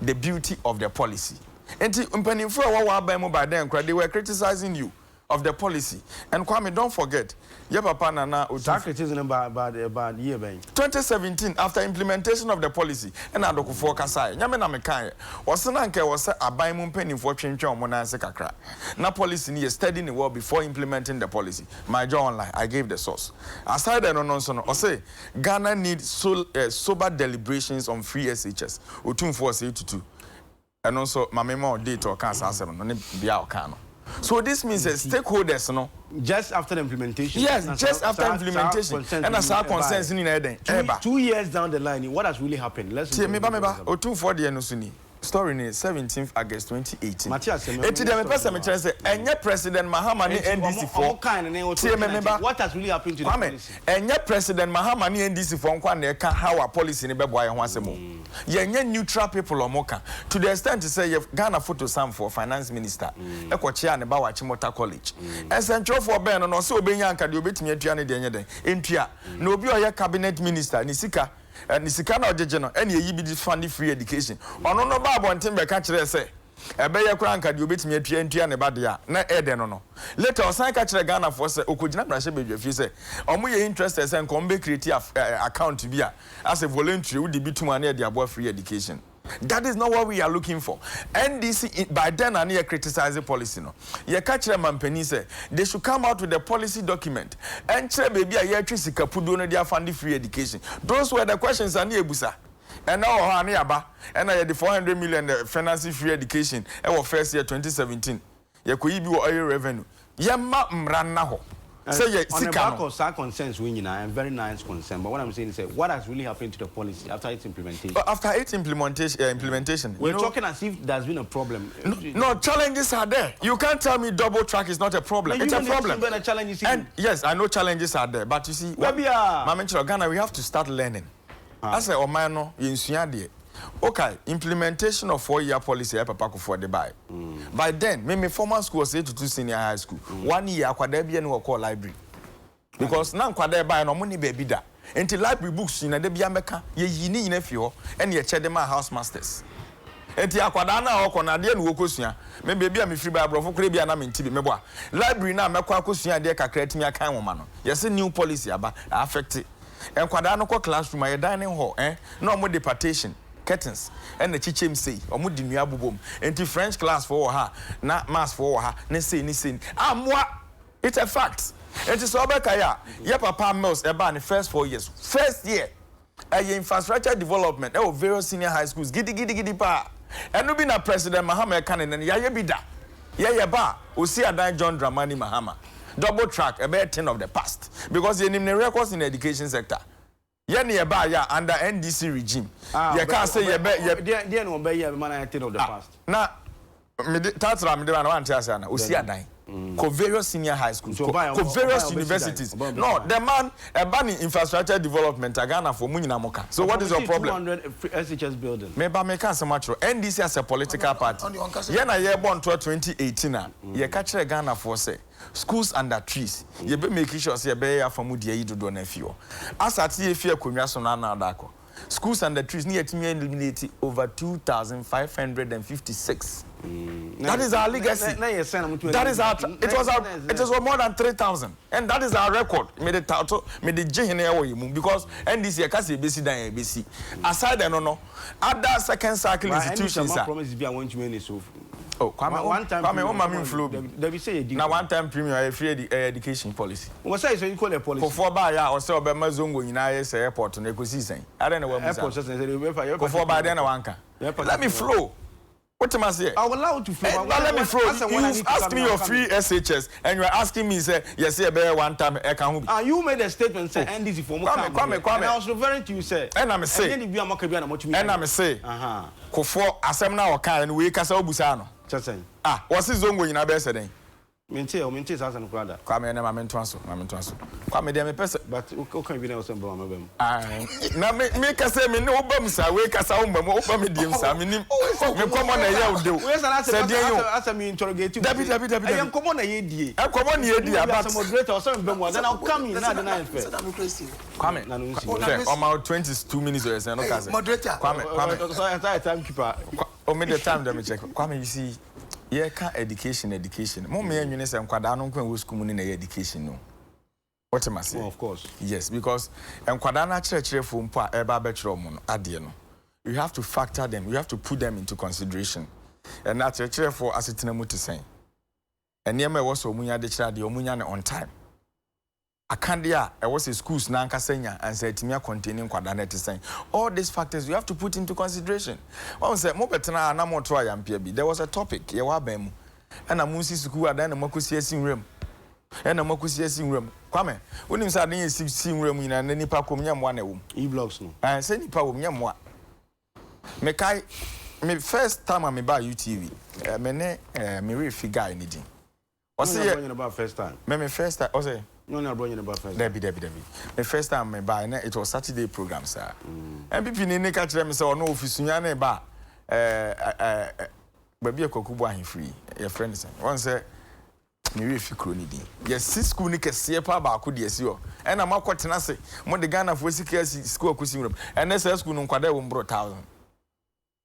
Speaker 3: the beauty of the policy. Until mpanimfo wa ba mu by then they were criticizing you of the policy. And Kwame, don't forget, your papa nana
Speaker 1: criticism about year
Speaker 3: 2017 after implementation of the policy and Adokufo kasai. Nyame na mekan was nanke was aban mu mpanimfo twentwe omona nse kakra. Na policy ni studying the world before implementing the policy. My Joy Online, I gave the source. Aside the nonsense, or say Ghana needs sober deliberations on free SHS. Otumfo say to and also my memo date or cancer no ne bia okano. So this means that stakeholders, no,
Speaker 1: just after the implementation.
Speaker 3: Yes, just after implementation. And as our concerns in Eden.
Speaker 1: 2 years down the line, what has really happened? Let's see.
Speaker 3: Me o 2 for the Enusuni. Story ni 17th August 2018. Eti dem person me say enye President Mahama ni NDC for.
Speaker 1: What has really happened to the policy?
Speaker 3: Enye President Mahama ni NDC for nkwa na ka how our policy ni bebo aye ho asemo. Yenye neutral people omoka to the extent to say Ghana photo sam for finance minister ekochia ne ba wa Chimota College. Essential for ben no so obenya anka de obetimi atua ne de enye den. Entua na obi oye cabinet minister ni sika Nisika na ojeje no ene yi bi di fund free education ono no ba abonten be ka kire se ebe ye kura nka de obetimi atua ne ba de a na ede no later osan ka kire Ghana for say okogina brashe bedwafi say omo ye interested say nko mbe create account bi a as a voluntary we be tuma na de abo free education. That is not what we are looking for. NDC by then and you criticize the policy no. Ye catch them company say they should come out with a policy document and try baby a year sika pudo no dia fund free education. Those were the questions and ebusa. And now hani aba and I the 400 million finance free education e was first year 2017. Ye ko yibi wo oil revenue. Ye ma mran na ho. Say
Speaker 1: on the back of some concerns, and very nice concern. But what I'm saying is, what has really happened to the policy after its implementation?
Speaker 3: After its implementation,
Speaker 1: we're talking as if there's been a problem.
Speaker 3: No, challenges are there. You can't tell me double track is not a problem. It's a problem. And yes, I know challenges are there, but you see, Ghana, we have to start learning. As a Omano, in okay, implementation of 4-year policy for the buy. By then, my former school was 8 to 2 senior high school. 1 year, Quadabia no call library. Because now Quadabia no money baby da. Until library books in a Debiameka, ye yini in a few, and ye chedema house masters. Enti akwadana o kona de no kosuya me bebia me free bible for krebia na me ntibi mebo library na mekwa kosuya de kakra timi akan wo ma no yes new policy aba affect enkwadana ko classroom aye dining hall no mo departation curtains and the chichem say omo di nua bobom enti French class for her na maths for her ne say amwa it's a fact enti so obeka ya papa mills eba ne first 4 years first year infrastructure development various senior high schools gidi pa enu bi na president Mahama Kane ya ye bi da ye ba osi adan John Dramani Mahama double track a bit 10 of the past because you name the records in the education sector. Ye ba ya under NDC regime. You can't say ye be
Speaker 1: no be ye man 10 of the past.
Speaker 3: Na me tatra me de na wan tia sana osi adan. Co various senior high schools, co various universities. No, the man ban infrastructure development Ghana for Munina Moka. So what is your problem?
Speaker 1: 200 SHS building.
Speaker 3: Maybe me can say much. NDC as a political party. Yena ye born 2018 ye catch Ghana for say schools under trees. Ye be make sure say be ya famu die yido na fio. As at ye fie konwa so na na adako. Schools under trees near to eliminate over 2,556. That is our legacy. That is our. It was more than 3,000, and that is our record. Made the Jehene because NDC kasi basi dan basi. Aside no other second cycle institutions.
Speaker 1: Promise be I want you any so.
Speaker 3: Oh, one time. Now one time premium free education policy.
Speaker 1: What say so you call a policy?
Speaker 3: For ba ya or say obema zongo nyina say airport na ekosi sen. I don't know what
Speaker 1: airport say
Speaker 3: for ba then na wanka. Let me flow. What am I saying?
Speaker 1: I will allow to flow.
Speaker 3: Let me flow. You asked me your free SHS and you are asking me say yes be one time I can.
Speaker 1: You made a statement say NDC for more. Come. And I was referring to you say.
Speaker 3: And I'm say. And I'm say. Kofo asem na o kan we kasa obusa no. What's his zongo nyina be say den?
Speaker 1: Minti sasa no kwada.
Speaker 3: Kwame na ma mento aso. Kwame de me pese
Speaker 1: but o kan bi na o say bro mabem.
Speaker 3: Na me kasa me ne obam sa we kasa obam me dim sa me nim. Me komo na ye o de.
Speaker 1: We say asa me interrogate you.
Speaker 3: David.
Speaker 1: I am komo na ye die.
Speaker 3: Komo na ye die about
Speaker 1: moderator or some bem then I'll come in na the first.
Speaker 3: Kwame na no see. On my 22 minutes or say no kasa.
Speaker 2: Moderator.
Speaker 3: Kwame.
Speaker 1: So I time keeper.
Speaker 3: O me the time dem check. Kwame you see yeah, can education. More me and you say nkwada no nkwa wo school ni na education no. What am I saying?
Speaker 1: Well, of course.
Speaker 3: Yes, because nkwada na chire for mpo a eba be chire mo no ade no. You have to factor them. You have to put them into consideration. And na chire for asetena mu to say. Enema wo so omunya de chire de omunya ne on time. Akandia was a schools na nkasenya and said timia containing nkwada na to say. All these factors you have to put into consideration. One say mo betena na mo to ayampia bi. There was a topic ye wa ban mu. And amunsi school adan na makosi asinwem. And makosi asinwem. Kwame, wonim say adan asinwem ina na nipa komnya mo na wom.
Speaker 1: E-blocks no.
Speaker 3: Say nipa wom nya mo. Me kai me first time me ba UTV. Me ne me refi guy ni din.
Speaker 1: O say about first time.
Speaker 3: Me first time o say
Speaker 1: no bring about first.
Speaker 3: Debbie. The first time me buy it was Saturday program sir. MPP ni catch them say no office nya na ba baby ekokubu ahin free. Your friend say one say me refi kroni din. Yes school ni kese pa ba ko de esi o. E na makotena se mo de Ghana for sika school akusi room. And say school no kwada wo mbro 1000.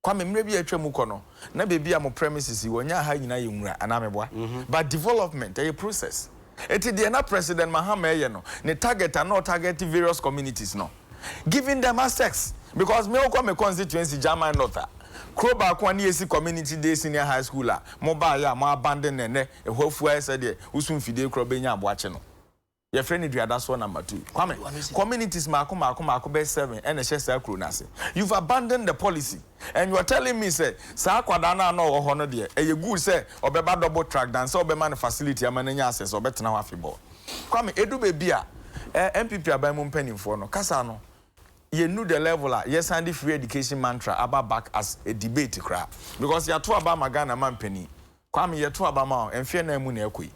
Speaker 3: Kwame mrebi atwa mu kono na bebi am premises wonya ha nyina yewura anameboa but development a process it is the president Mahama ye no ne target and not target various communities no giving them access because me okwa constituency German North Kroba kwa ni esi community day senior high school a mobile ya mo abandon ne ehwafu ese de usum fide kroba nya aboache no your friend Adriada so number 2. Kwame, communities mako be 7 and a share crew nase. You've abandoned the policy and you are telling me say sa kwadana no wo hono de e good say obeba double track dance obema na facility amananya access obetena ho afeball. Kwame edu be bia MPP aban mu mpanimfo no kasa no you knew the level yes and the free education mantra about back as a debate cry because you are to about Magana man penny. Kwame you to about ma enfie na mu na ekoi.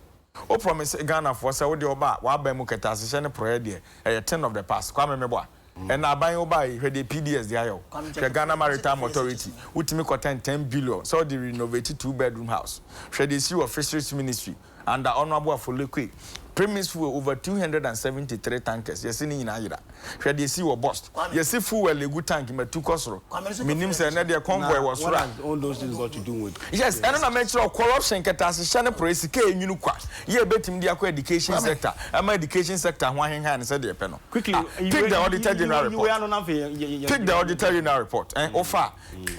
Speaker 3: O promise Ghana for say we dey oba wa ba mu keta se ne proye de e 10 of the past Kwame meboa and aban oba hwe de PDS dey ayo the Ghana Maritime Authority ultimi content 10 billion so the renovate 2-bedroom house hwe de see of fisheries ministry under honorable Afolekwe premise for over 273 tankers yes ni nyina yira hwe de see wo bust yes fuel egu tank ma tu kosoro minim say na de convoy was right
Speaker 1: all those things got to do with
Speaker 3: yes and na mention of corruption keta se hye ne price ke enyunu kwa ye betim dia kwa education sector ama education sector ho ahenhan ne say de pe no
Speaker 1: quickly
Speaker 3: take the auditor general report take the auditor general report offer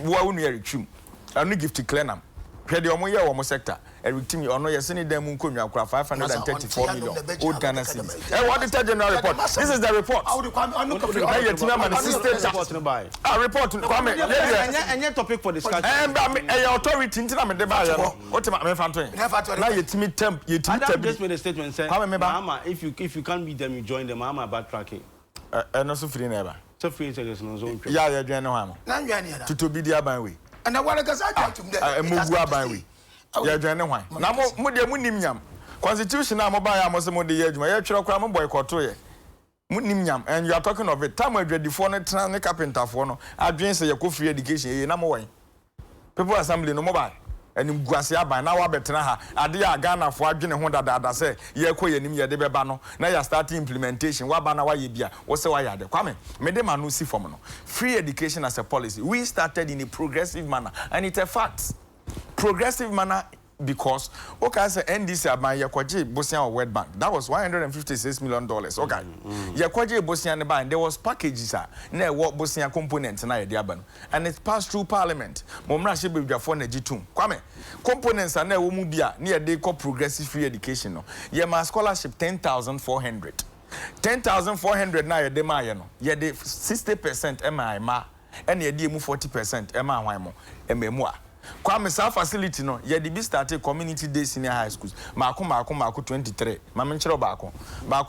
Speaker 3: wo unu ye retwim anu gift cleanam hwe de omo ye wo mo sector everything you know yes any dem nkonwa akura 534 million old Ghana cedis auditor general report this is the report report kwame
Speaker 1: any topic for discussion
Speaker 3: authority ntina me de ba ye no otima me fanto na yetimi temp yetimi
Speaker 1: just made a statement say mama if you can't beat them you join them mama backtracking
Speaker 3: no so free never
Speaker 1: so free is no zone
Speaker 3: ya dwen no ha no
Speaker 2: na dwen ya
Speaker 3: to be the aban we
Speaker 2: and I want to say
Speaker 3: mugu aban we ya dwen ne hwan na mo de munim nyam constitution na mo ba ya mo se mo de ya adwuma ya twere kra mo boycott ye munim nyam and you are talking of it time adwadifo no tran ne carpenter fo no adwen se ye ko free education ye na mo wan people assembly no mo ba enim guase aban na wa betena ha ade ya Ghana fo adwene ho dada se ye ko ye nim ye de beba no na ya start implementation wa ba na wa ye bia wo se wa ya de kwame me de manu si form no free education as a policy we started in a progressive manner and it's a fact progressive manner because okay say NDC aban yakwaje Bosnia World Bank that was $156 million okay yakwaje Bosnia ne ban there was packages na what Bosnia component na yede aban and it passed through parliament momra she bedwafo na gitum kwame components na wo mu bia na yede ko progressive free education no ye ma scholarship 10,400 na yede ma ye no yede 60% ema ma and yede mu 40% ema hwan mo ememu a Kwame sa facility no ye de bi start community day senior high schools mako 23 ma menchero baako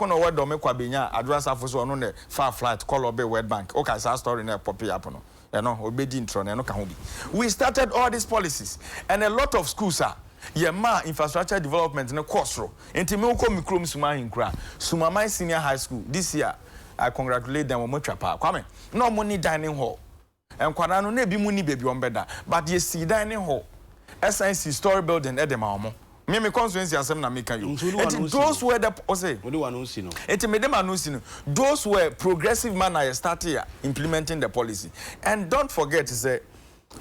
Speaker 3: no we do me kwa benya address afoso no ne far flight call obe World Bank okay sa story na pop up no you know obedi intro na no ka ho bi we started all these policies and a lot of schools are ye ma infrastructure development ne course enti me ko mikrom suma hinkura suma my senior high school this year I congratulate them on twapa Kwame no money dining hall and kwadano na bi mu ni baby ombeda but ye see dining hall SNC story building edema omo me constituency asem na make you those were the say
Speaker 1: what do one see no
Speaker 3: it me dem anunsi no those were progressive manner started implementing the policy and don't forget say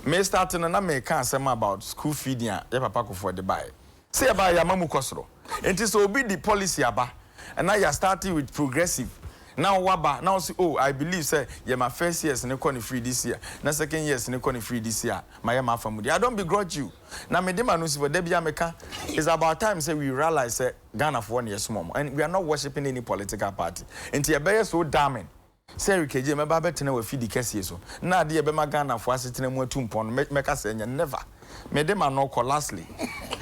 Speaker 3: me starting na me can asem about school feeding ya papa ko for the buy say about ya mamu kosoro it is obi the policy aba and now you starting with progressive. Now waba now see oh I believe say yeah my first years ne koni free this year na second years ne koni free this year my family I don't begrudge you na me dem anunsi for debia meka it's about time say we realize say Ghana for 1 year small and we are not worshiping any political party until you be so damning say keje me ba betena wa feed kese so na de be ma Ghana for asetena mu atumpon meka say never me dem no call lastly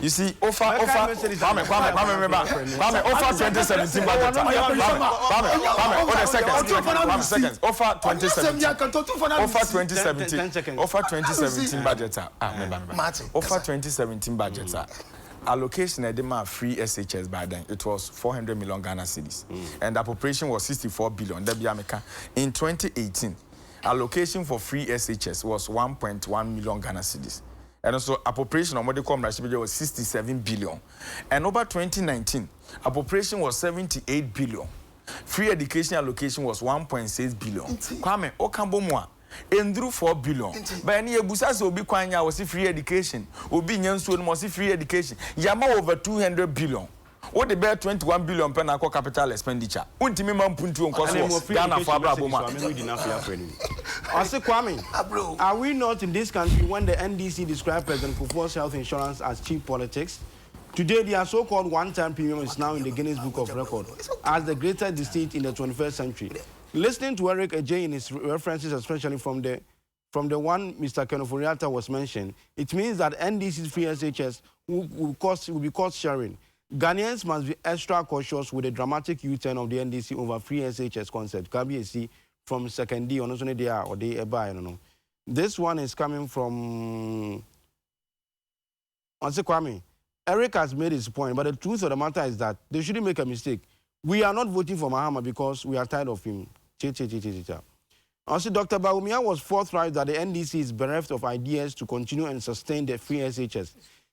Speaker 3: you see offer offer 2017 budget seconds offer 2017 budget offer 2017 budget allocation at the free SHS by then it was 400 million Ghana cedis and the appropriation was 64 billion in 2018 allocation for free SHS was 1.1 million Ghana cedis. And also appropriation on what they call was 67 billion. And over 2019, appropriation was 78 billion. Free education allocation was 1.6 billion. Kwame, Okambomwa, endru 4 billion but any ebusa so obi kwanya was free education obi nyansuo no was free education yama over 200 billion. What the bear 21 billion pen akọ capital expenditure. Untimi mampuntu onkoso Ghana for Abraboma.
Speaker 1: Also Kwame, are we not in this country when the NDC described President Kufuor's health insurance as cheap politics? Today, their so-called one-time premium is now in the Guinness Book of Records as the greatest estate in the 21st century. Listening to Eric Adekye in his references, especially from the one Mr. Kenoforiata was mentioned, it means that NDC's free SHS will be cost sharing. Ghanaians must be extra cautious with the dramatic U-turn of the NDC over free SHS concept. Kabi from second D, or day I don't know. This one is coming from Kwame. Eric has made his point, but the truth of the matter is that they shouldn't make a mistake. We are not voting for Mahama because we are tired of him. Also, Dr. Bawumia was forthright that the NDC is bereft of ideas to continue and sustain the free SHS.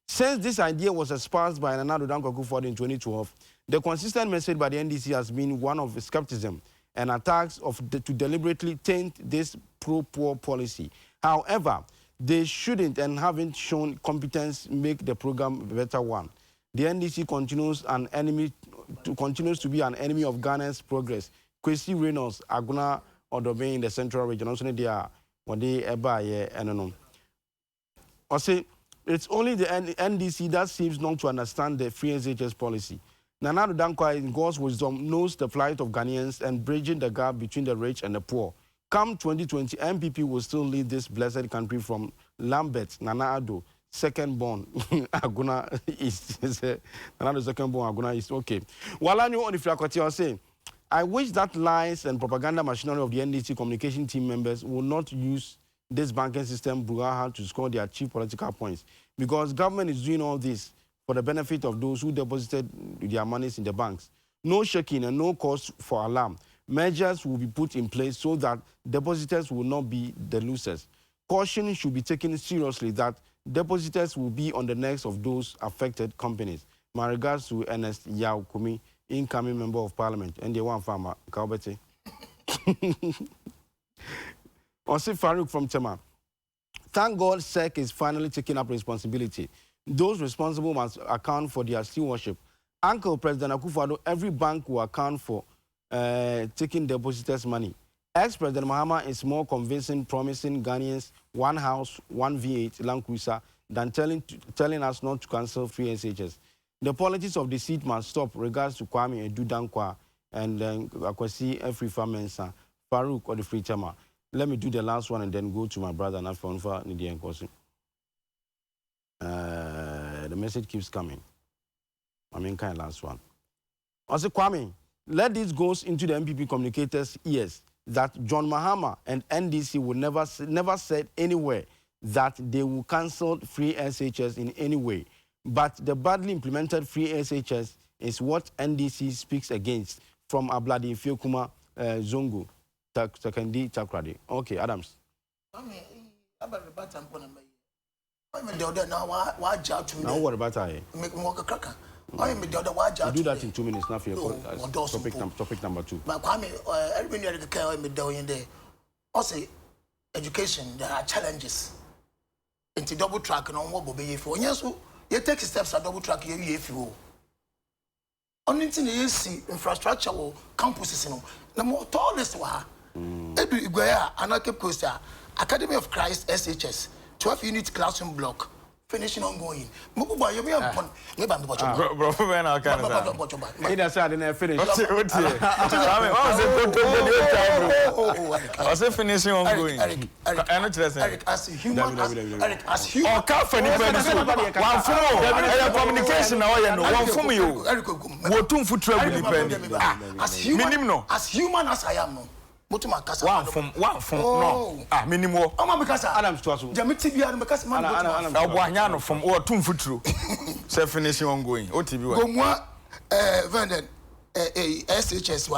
Speaker 1: Since this idea was espoused by Nana Addo Dankwa Akufo-Addo in 2012, the consistent message by the NDC has been one of skepticism and attacks to deliberately taint this pro-poor policy. However, they shouldn't and haven't shown competence make the program a better one. The NDC continues to be an enemy of Ghana's progress. Kwesi Reynolds, Aguna Odobe in the Central Region, also they are what they and also. It's only the NDC that seems not to understand the free SHS policy. Nana Addo Dankwa, in God's wisdom, knows the plight of Ghanaians and bridging the gap between the rich and the poor. Come 2020, MPP will still lead this blessed country from Lambert, Nana Addo, second born, Aguna East. Nana Addo, second born, Aguna East. Okay. While I know on the faculty, I'll say, I wish that lies and propaganda machinery of the NDC communication team members will not use this banking system to score their cheap political points, because government is doing all this for the benefit of those who deposited their monies in the banks. No shaking and no cause for alarm. Measures will be put in place so that depositors will not be the losers. Caution should be taken seriously that depositors will be on the necks of those affected companies. My regards to Ernest Yao Kumi, incoming member of parliament, and the one farmer, Kaubete. Osif Farouk from Tema. Thank God SEC is finally taking up responsibility. Those responsible must account for their stewardship. Uncle President Akufo-Addo, every bank will account for taking depositors' money. Ex-President Mahama is more convincing, promising Ghanaians one house, one V8 Land Cruiser than telling us not to cancel free SHS. The politics of deceit must stop regards to Kwame Addo Dankwa and Akwasi Afrifa Mensah, Farouk or the Free Chama. Let me do the last one and then go to my brother and for Nidia Nkosi. The message keeps coming. I mean, kind of last one. Also, Kwame, let this go into the MPP communicators' ears that John Mahama and NDC will never said anywhere that they will cancel free SHS in any way. But the badly implemented free SHS is what NDC speaks against from Abladi Fiokuma Zongo. Okay, Adams.
Speaker 2: Now what
Speaker 1: about I?
Speaker 2: Make me walk a cracker.
Speaker 1: Do that in 2 minutes now for your topic number 2.
Speaker 2: But Kwame, everybody can carry me down in there. Also, education, there are challenges. Into double track and on what will be for. Yes, you take steps at double track, if you will. Only thing you see infrastructure or campuses, the more tallest one. Edu Igwea, Anake Costa, Academy of Christ, SHS, 12-unit classroom block, finishing ongoing. Mukuba, you may have one.
Speaker 3: Bro, when I can't.
Speaker 1: He does not finish.
Speaker 3: I was finishing ongoing.
Speaker 2: Eric, as human, as human.
Speaker 3: Oh, can't find it. One for communication. One for you. What two foot travel?
Speaker 2: As human as I am.
Speaker 3: One from no. Minimum.
Speaker 1: Adams to us.
Speaker 3: Jamiti from or two foot through. Self finishing ongoing.
Speaker 2: OTB. Vended SHS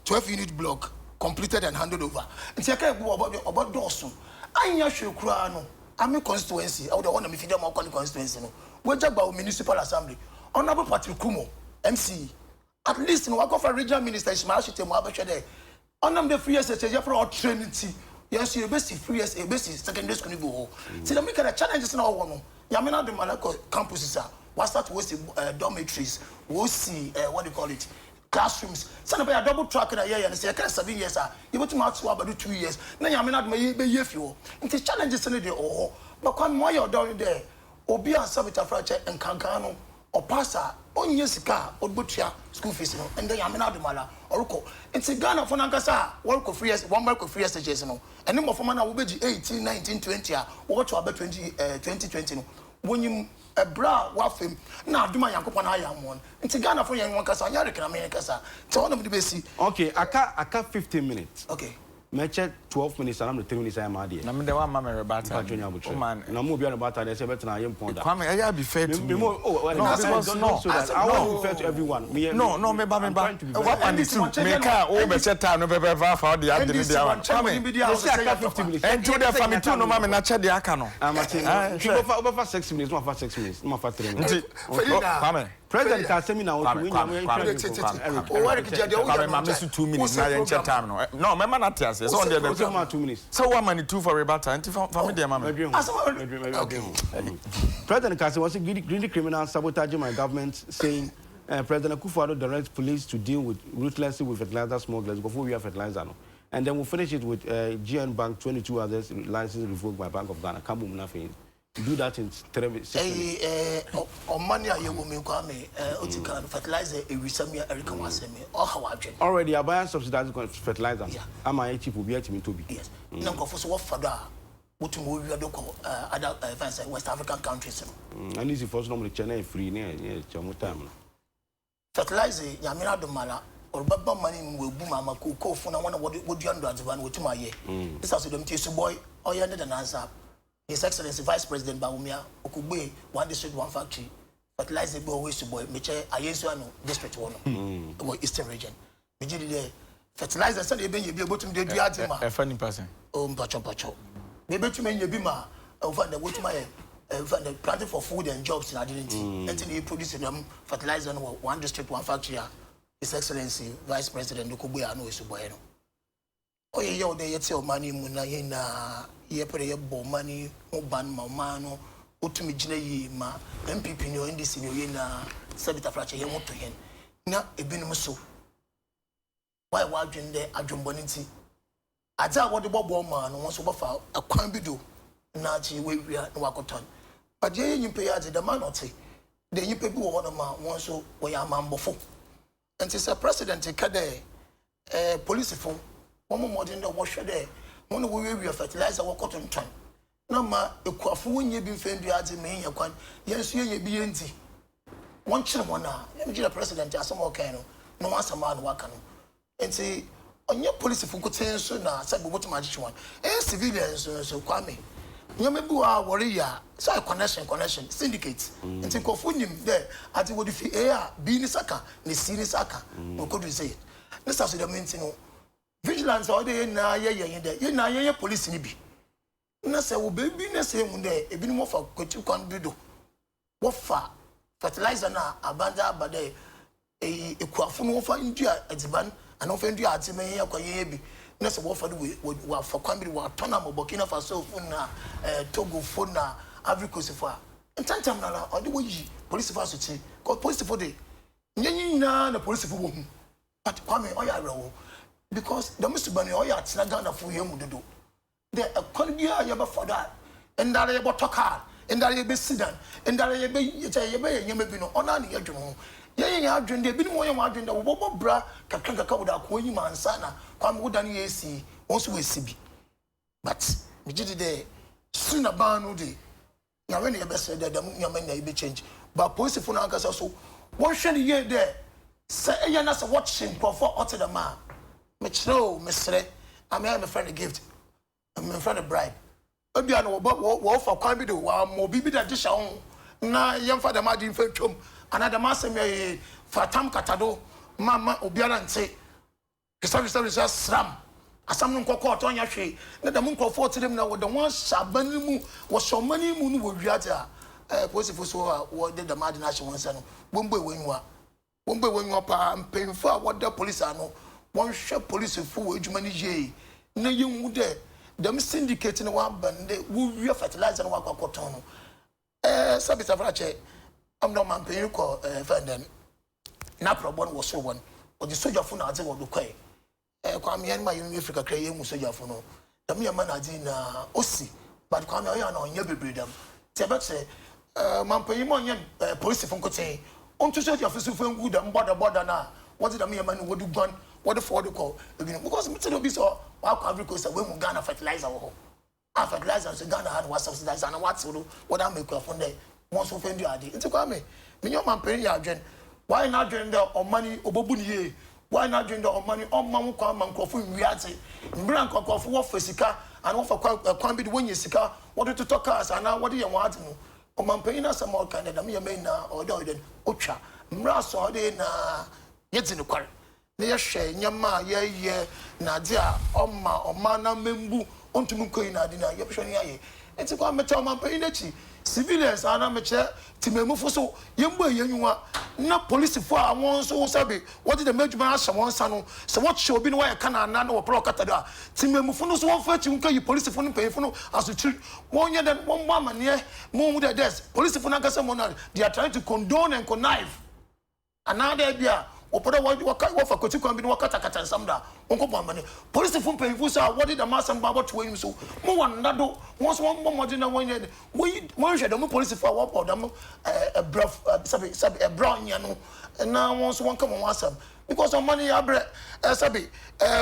Speaker 2: 12-unit block completed and handed over. And say about Dawson. I am sure Kurano. I'm a constituency. I would want to feed them constituency. We're just about municipal assembly. Honorable Patrick Kumo, MC. At least in work of a regional minister, Ishmael Shitemo Abashade. On the free SHS for our Trinity, yes you best 3 years a best secondary school go see the make the challenges na wo no ya me na do malako campuses we start we see dormitories we see what do you call it classrooms sana be a double track na year and say 7 years you want to match about 2 years na ya me na do be ye fio nti challenges na dey but come more you down there obi an sabita fracture enkankan no o passa onye sika odbotua school fees no and then ya me na do mala orukọ nti Ghana for nankasa work free years one work free years no ene mo foma na wo beji 18 19 20 wo to about 2020 no wonyim bra wa fem na aduma yankopon na ayamon nti Ghana for yen wankasa anya rekna me kasa te wona me besi
Speaker 1: okay aka 15 minutes
Speaker 2: okay
Speaker 1: meche 12 minutes and I'm 3 minutes I am there
Speaker 3: na me the one mama rebata
Speaker 1: o man na mo bia no bata dey say better am ponda
Speaker 3: kwame I be fair to me
Speaker 1: no because no so that I want to be fair to everyone
Speaker 3: no me ba what and it me ka o be set time no be fa the ad dey one kwame
Speaker 1: you say aka 15 minutes
Speaker 3: and to the family too no mama na che dey aka no
Speaker 1: amati over for 6 minutes no for 6 minutes no for 3 minutes
Speaker 3: kwame
Speaker 1: president ka say me na o to we
Speaker 2: o work je dey o
Speaker 3: ya mama su 2 minutes na yen che time no me man at yes so on the
Speaker 1: 2 minutes
Speaker 3: so one money 2 for rebata and for me there mama
Speaker 1: president ka say was greedy criminal sabotaging my government saying President Akufo-Addo directs police to deal with ruthlessly with fertilizer smugglers before we have fertilizer no. And then we'll finish it with GN Bank 22 others license revoked by Bank of Ghana. Come nothing. Do that in 3
Speaker 2: on money you will make me otika fertilizer e wisami Erica wasemi or how adwen
Speaker 1: already I buy subsidized fertilizer. Am I cheap will be to me to be.
Speaker 2: Yes. No go for so what father what we do other West African countries.
Speaker 1: And easy for normally China free near time.
Speaker 2: Fertilizer yamina do mala or baba money will boom mama ko for na one what you under advan with my year. This has them tesu boy or you under an answer. His Excellency Vice President Bawumia Okugbe one district one factory fertilizer be always boy meche ayensuano district one no eastern region. Me dey fertilizer say e be ye be able to dey do adima.
Speaker 3: A funny person.
Speaker 2: Oh mpacho. Me betu me ye bi ma over the what my the planting for food and jobs in identity until you produce them fertilizer no one district one factory. His Excellency Vice President Okugbe anu is boy no. Oh yeah, you dey yet money mu na ye na ye pere ye bo money mo ban ma no otumi gina yi ma MPP no NDC no ye na sabita frache ye moto hen na ebinom so why adwen de adwomboni nti adza wo de bobo ma no so bofa akwan bi do na chi we wia na wakoton but ye nyimpe ya de man oti de nyimpe bi wo no ma won so wo ya mambofo and it's a president ka de police fo one more than the washer there. One of we fertilizer or cotton ton. No ma a quaffo when you be found the ads in me, yes, you be empty. One chill one now, you a president as some kind of no answer man wakano. And say, on your police if you could say so now, said what magic one. And civilians so kwame. You may be a warrior, so connection, syndicates. And think of him there at what if air being saka, the serious saka, or could we say it? This is the main thing. Vigilance all day na ye na ye police ni bi na se wo baby na se mu de ebi no fa kwati kwan bi do wo fa fertilizer na abanda abade ekuafo no fa ndua adziban ana fa ndua adzime ye kwa ye bi na se wo fa do wo fa kwan bi wo tona mo Burkina Faso fu na Togo fu na Ivory Coast fu a ntantam na odi wo yi police fa so chi ko police for de nyenyi na police for wo hu but kwame oya rewo because the Mr. Bani or yat Ghana for him do. The economy you for that. And that you talk hard, and that you be sedan, and that you be no honor your journal. Yea, I drink the bin way margin the Wobo bra, Kakaka with a queen man sana, come wood and ye see, also with CB. But we did it soon a ban day. Now, when you best said that the young be changed. But police for Nagas also, what should you there? Say, Yanas watching for utter the man. Metro, Mr. I may have a friend a gift. I'm a friend a bribe. Maybe I know about what for quite do while more bibi that dish on. Na young father Martin Feltrum, another master me for Tam Catado, Mamma Obiaran say, his service is slam. As someone caught on your tree, let the moon call forth to them now with the one Sabanimu was so many moon would yata. Possible so what did the Martin National son? Bumbo when you are paying for what the police are no. One shop police for which money ye. No, you would there. them syndicate no one band we fertilizer no wa cotton sabita frache am no man pay ko fanden na problem was so one or the soldier for na wo do kwai kwame yan ma yin Africa kray emu soldier for no dem ya man adi na osi but kwame ya na onya bebre dem te be say man pay mo nya police for kotin on to soldier for so fu dem border na what did dem ya man wo do gun what the for the call because me tell be so wa kwa Africa say we mu Ghana fertilizer wo fertilizer so Ghana had was subsidized and what I make from there most of you ade nti kwa me your man pay ya adwen why not join the on money obobu ni why not join the on money on man kwa man krofo wiate mbran krofo wo fasika and wo fa kwan bi de wonye sika what to talk us and what you want no o man pay na some more Canada me me na odo den otwa mbra so de na yeti ne kware na ye hwe nyama ye na de a oma na membu ontumi koyi na adi na ye hwe ni aye enti kwa meta man pay na chi civilians ana meche timemufo so yembo yenwa na police fo a won so sabe what the medjuma asha won sa no se what show bi no wa kana na na wo pro kata do timemufo no so won fa chi nka yi police fo no payfo no aso won ye den won ma mane mo mu the des police fo na kasa mo na they are trying to condone and connive another bia opoda wo fa koti kwan bi no kata kata samda onko bo amane police fo payfo so what the massam baba to him so mo wan nado won so won mo na won ye we hwe dem police fo wo po dem sabe a brown ya no na won so won come on asam because on money ya bre sabe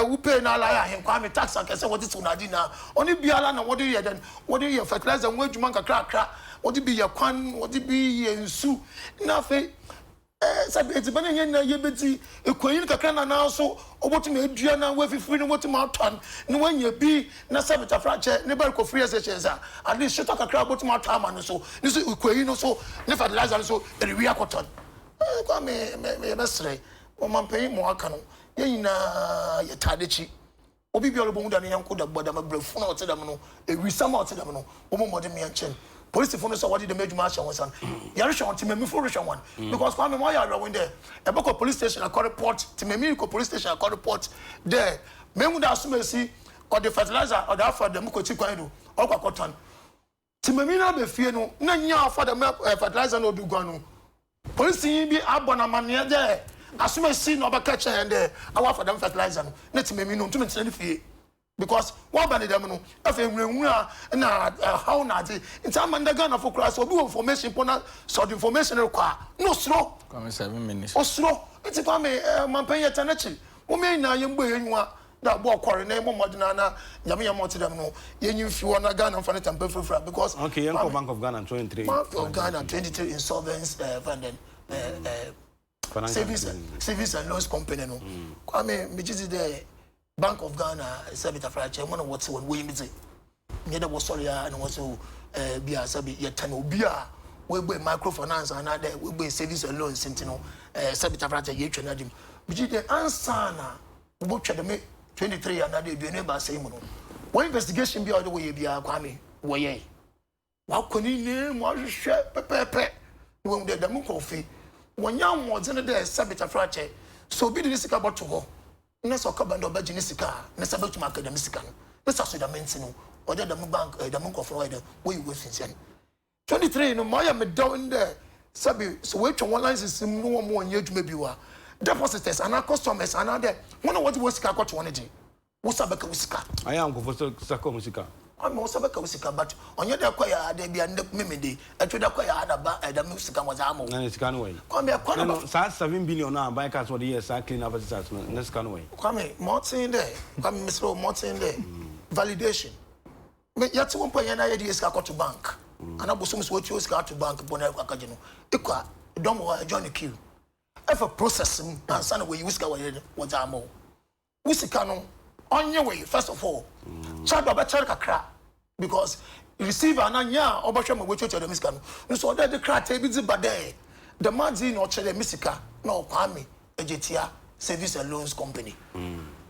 Speaker 2: we pay na la ya hen kwa me tax akese what it na di na oni biala na what ye den what ye fertilizer we adwuma kakra what be ye kwan what be ye nsu na fe sabe etibane yen na ye beti ekoyin kakra na so obotum edua na we fifiri no botum atwan no wanya bi na sabe tafrache ne ba ko free SHS at least shota kakra botum atwa ma no so ni so ekoyin no so ne fertilizer so ewi akoton kwa me besre o man pay mo aka no yen na ye tadechi obi bi olobo huda ne yanko da boda ma brefu na otedam no ewi sama otedam no o mo modem yan chen police for no so what did the major march on son yare shon timemi for reshon one because kwa me mo yare when there e beko police station a report timemi ko police station a report there memu da asumesi or the fertilizer or the after dem ko chi kwan do o kwa cotton timemi na be fie no na nya after the fertilizer no do gwan police bi abona mane there asumesi no be catch and there our for them fertilizer no na timemi no ntumi ntene fie because what bani dem no afa nwura na how na dey nti amanda Ghana for class obi information pona so the information require no slow
Speaker 3: come 7 minutes
Speaker 2: o slow nti kwa me mampan yeta na chi wo me na yembo yenwa da bo kwore na mo modina na nyame yam dem no yenyi fi wona Ghana for na temper free because
Speaker 1: okay yanko Bank of Ghana 23
Speaker 2: Bank of Ghana 23 insolvency funding service and loans company no kwa me jizi there Bank of Ghana sabita frache mo no what we mi say nye da wo sorry ya na wo so bia sabi ye tan obia we gbe microfinance and other we gbe service and loans ntino sabita frache ye twa na dim biji the answer na wo twa de me 23 and other bi ne ba say mo no one investigation bia o we bia kwa me wo ye wa koni ne mo hwehwe pepepe wo de da mo kofi wonya mo de ne de sabita frache so bi de sika boto ho na so ka bando ba jini sika na sabetu academic sika no na so da menti no o da mu bank da mu nkofo wa da we finsen 23 no mo ya me down there sabe so we twa online system no mo onye adwuma bi wa depositors and customers and other one what we sika kwto one dey wo sabeka sika
Speaker 1: aya nkofo saka mo sika
Speaker 2: I'm also back with Sika, but on your acquire, they be under Mimidi, a trade acquire the music was amo.
Speaker 1: And it's gone away.
Speaker 2: Come here,
Speaker 1: 7 billion now, buy cars for the years, I clean up assessment, and it's gone away.
Speaker 2: Come here, Martin there, come Miss Rowe, Martin there. Validation. But yet, 1 point and ideas got to bank. And I was almost what you got to bank upon a Cajino. Equa, don't know Johnny Q. If a processing and son away, you was amo. Wisicano. On your way, first of all, child of a crack because receiver and ya obasham which the miscan. So that the crack tables but there. The margin or the Misica, no Kwame, a JTR service and loans company.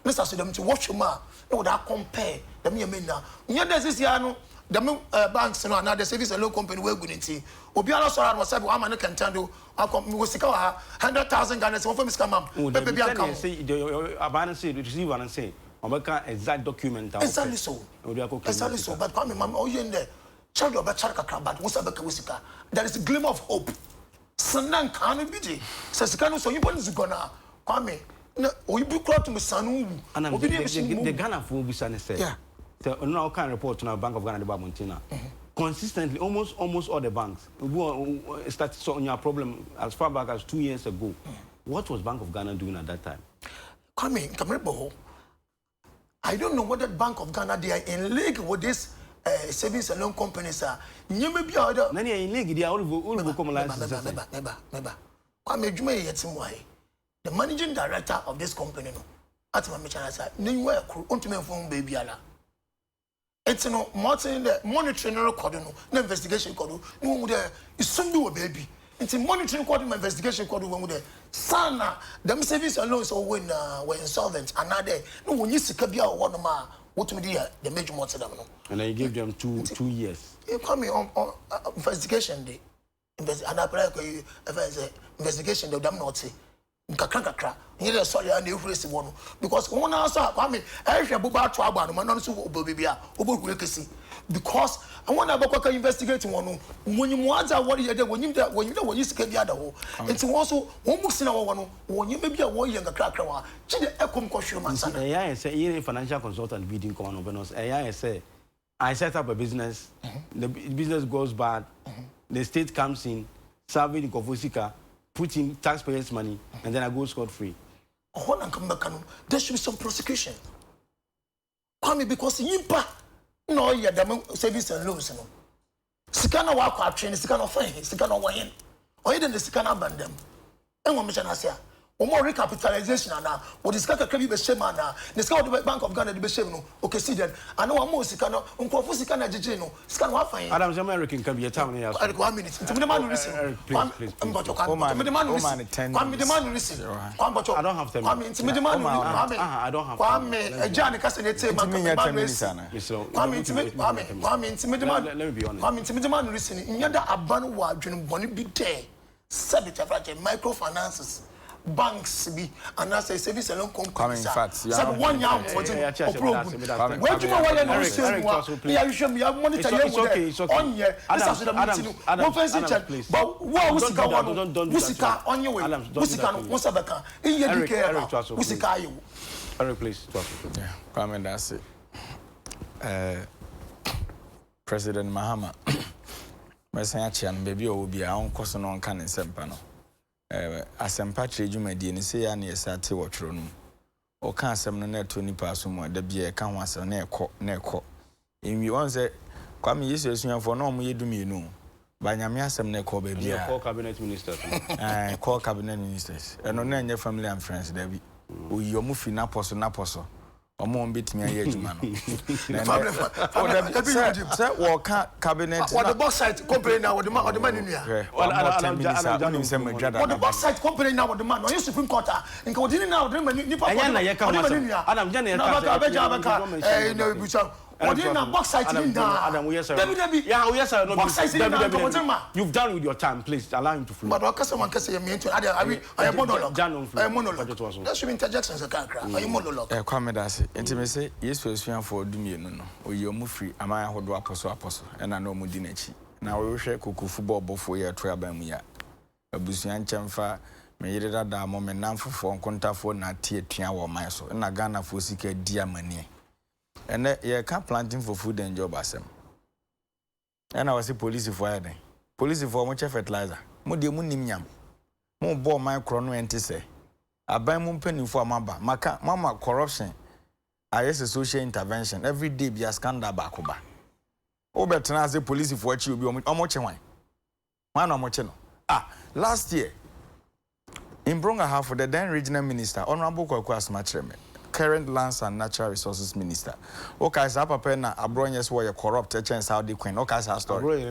Speaker 2: Mr. Sudam to watch your ma, no that compare the mere mina. Near this yano, the banks and another service and loan company we're going to see. Obiano Soran was said, I'm an Cantando, I'll come with 100,000 Ghana from Miss Camam.
Speaker 1: Baby, I say the abandoned receiver and say. Omeka exact document.
Speaker 2: Exactly so. Exactly so. But Kwame, mama, oh, you in there. Child of a character, but Musabeka. There is a glimmer of hope. Sanan can't be the Saskano, so you want to go now. Kwame, no, we be called to Sanu. And the
Speaker 1: Ghana for Bissane said, yeah. So now can report to our Bank of Ghana, the Bamontina. Consistently, almost all the banks started on your problem as far back as 2 years ago. What was Bank of Ghana doing at that time?
Speaker 2: Kwame, I don't know whether Bank of Ghana they are in league with this savings and loan companies. You may be other.
Speaker 1: Many in league, they are all come license.
Speaker 2: Kwame, you may yet some way. The managing director of this company, at my mission, I said, "No, crew, ultimate phone baby ala." It's no Martin the monitoring record, no investigation code. No one there is soon do a baby. It's a monitoring code, investigation code. One with the sana, them savings and loans or when were insolvent. Another no one used to be out one of my what to do the major monster.
Speaker 1: And I gave them two years.
Speaker 2: You call me on investigation day. And I pray investigation they damn not say. Kakra. Here sorry and you face one because one answer Kwame I shall go back to Abba man no so obobia obokuekesi because I want to investigate one when you want what you when you when you sika bia da ho enti won so won muksi na wo when you maybe a wo yen kakra wa chi de ekom kwhwe man sana
Speaker 1: I say you financial consultant bidding come on benos I say I set up a business the business goes bad the state comes in serving the Kofosika putting taxpayers' money, and then I go scot-free.
Speaker 2: There should be some prosecution. Kwame, because Yimpa, no, yeah, the savings and loans. Sikana wako train, Sikana fine, Sikana wayen, or even the Sikana band them. And one mission I say, or more recapitalization now. What is Kaka Krabi Beshema now? The Scout Bank of Ghana, the Beshemo, okay, see that. I know I'm more Sikana, Uncle Sikana Jino, Sikana fine.
Speaker 1: Adam's American can be a town here.
Speaker 2: 1 minute. To the man who listen.
Speaker 1: Please.
Speaker 2: I'm the man who listen. Come the man who listen.
Speaker 1: I don't have 10 minutes.
Speaker 2: Come the man who
Speaker 1: I don't have.
Speaker 2: Kwame, a Johnny Casanete, let
Speaker 1: me be honest.
Speaker 2: Kwame, the man who listen. In yonder abandoned ward, you know, be there. Subject microfinances. Banks be and I say service alone company. So 1 year for them. Where do you want to yeah, you should be monitor you on here. Adam, please. But what was Musika on your way? Musika, Musabaka.
Speaker 1: Eric, please.
Speaker 3: Yeah, Kwame, that's it. President Mahama. Mesanyachian baby will be our own cousin on Canon Sempano. Asempa trejumadi ni se ya na yesate wotro no o kan asem no na to nipa so mu da bia ka ho asem na ekọ enwi on se Kwame Yesu esuafo na omo yedumenu ba nyame asem na ekọ ba bia
Speaker 1: call cabinet ministers
Speaker 3: call cabinet ministers eno na enye family and friends da bi oyi omo fi na poso omo mbetimi aye adwuma no say wo ka cabinet
Speaker 2: what the box site company now with the man in here
Speaker 3: what the
Speaker 2: box site company now with the man no you supreme court nka odini now the man ni papa
Speaker 1: Adam jana ye
Speaker 2: ka no bucha what in na box site in da
Speaker 1: Adam we say yeah we say no
Speaker 2: box site in da
Speaker 1: you've done with your time please allow him to flow
Speaker 2: but okasa man kase me to I monologue that should be interjections akakra I monologue
Speaker 3: Kwame dase ntime say Yesu esuafo odumienu no oyomu free amaya hodo aposo ena na omudi nachi na we hwe kokofu bobofo ye to aban mu ya abusuan chemfa me yire dada mo me namfofo nkontafo na tie tua wo man so na Ghana fo sika di amane ene ye ka planting for food and job asem ena wase police for ya den police for mo che fertilizer mo de mu nimnyam mo bo micro no ente se aban mu mpanifo amaba maka mama corruption ayes social intervention every day be a scandal bakoba obetena as police for achi obi omo che wan man omo che no last year in Bronga half the then regional minister honorable Kwaku Asmachreme current lands and natural resources minister okay sa papa na abronyes were corrupt chen Saudi queen okay sa story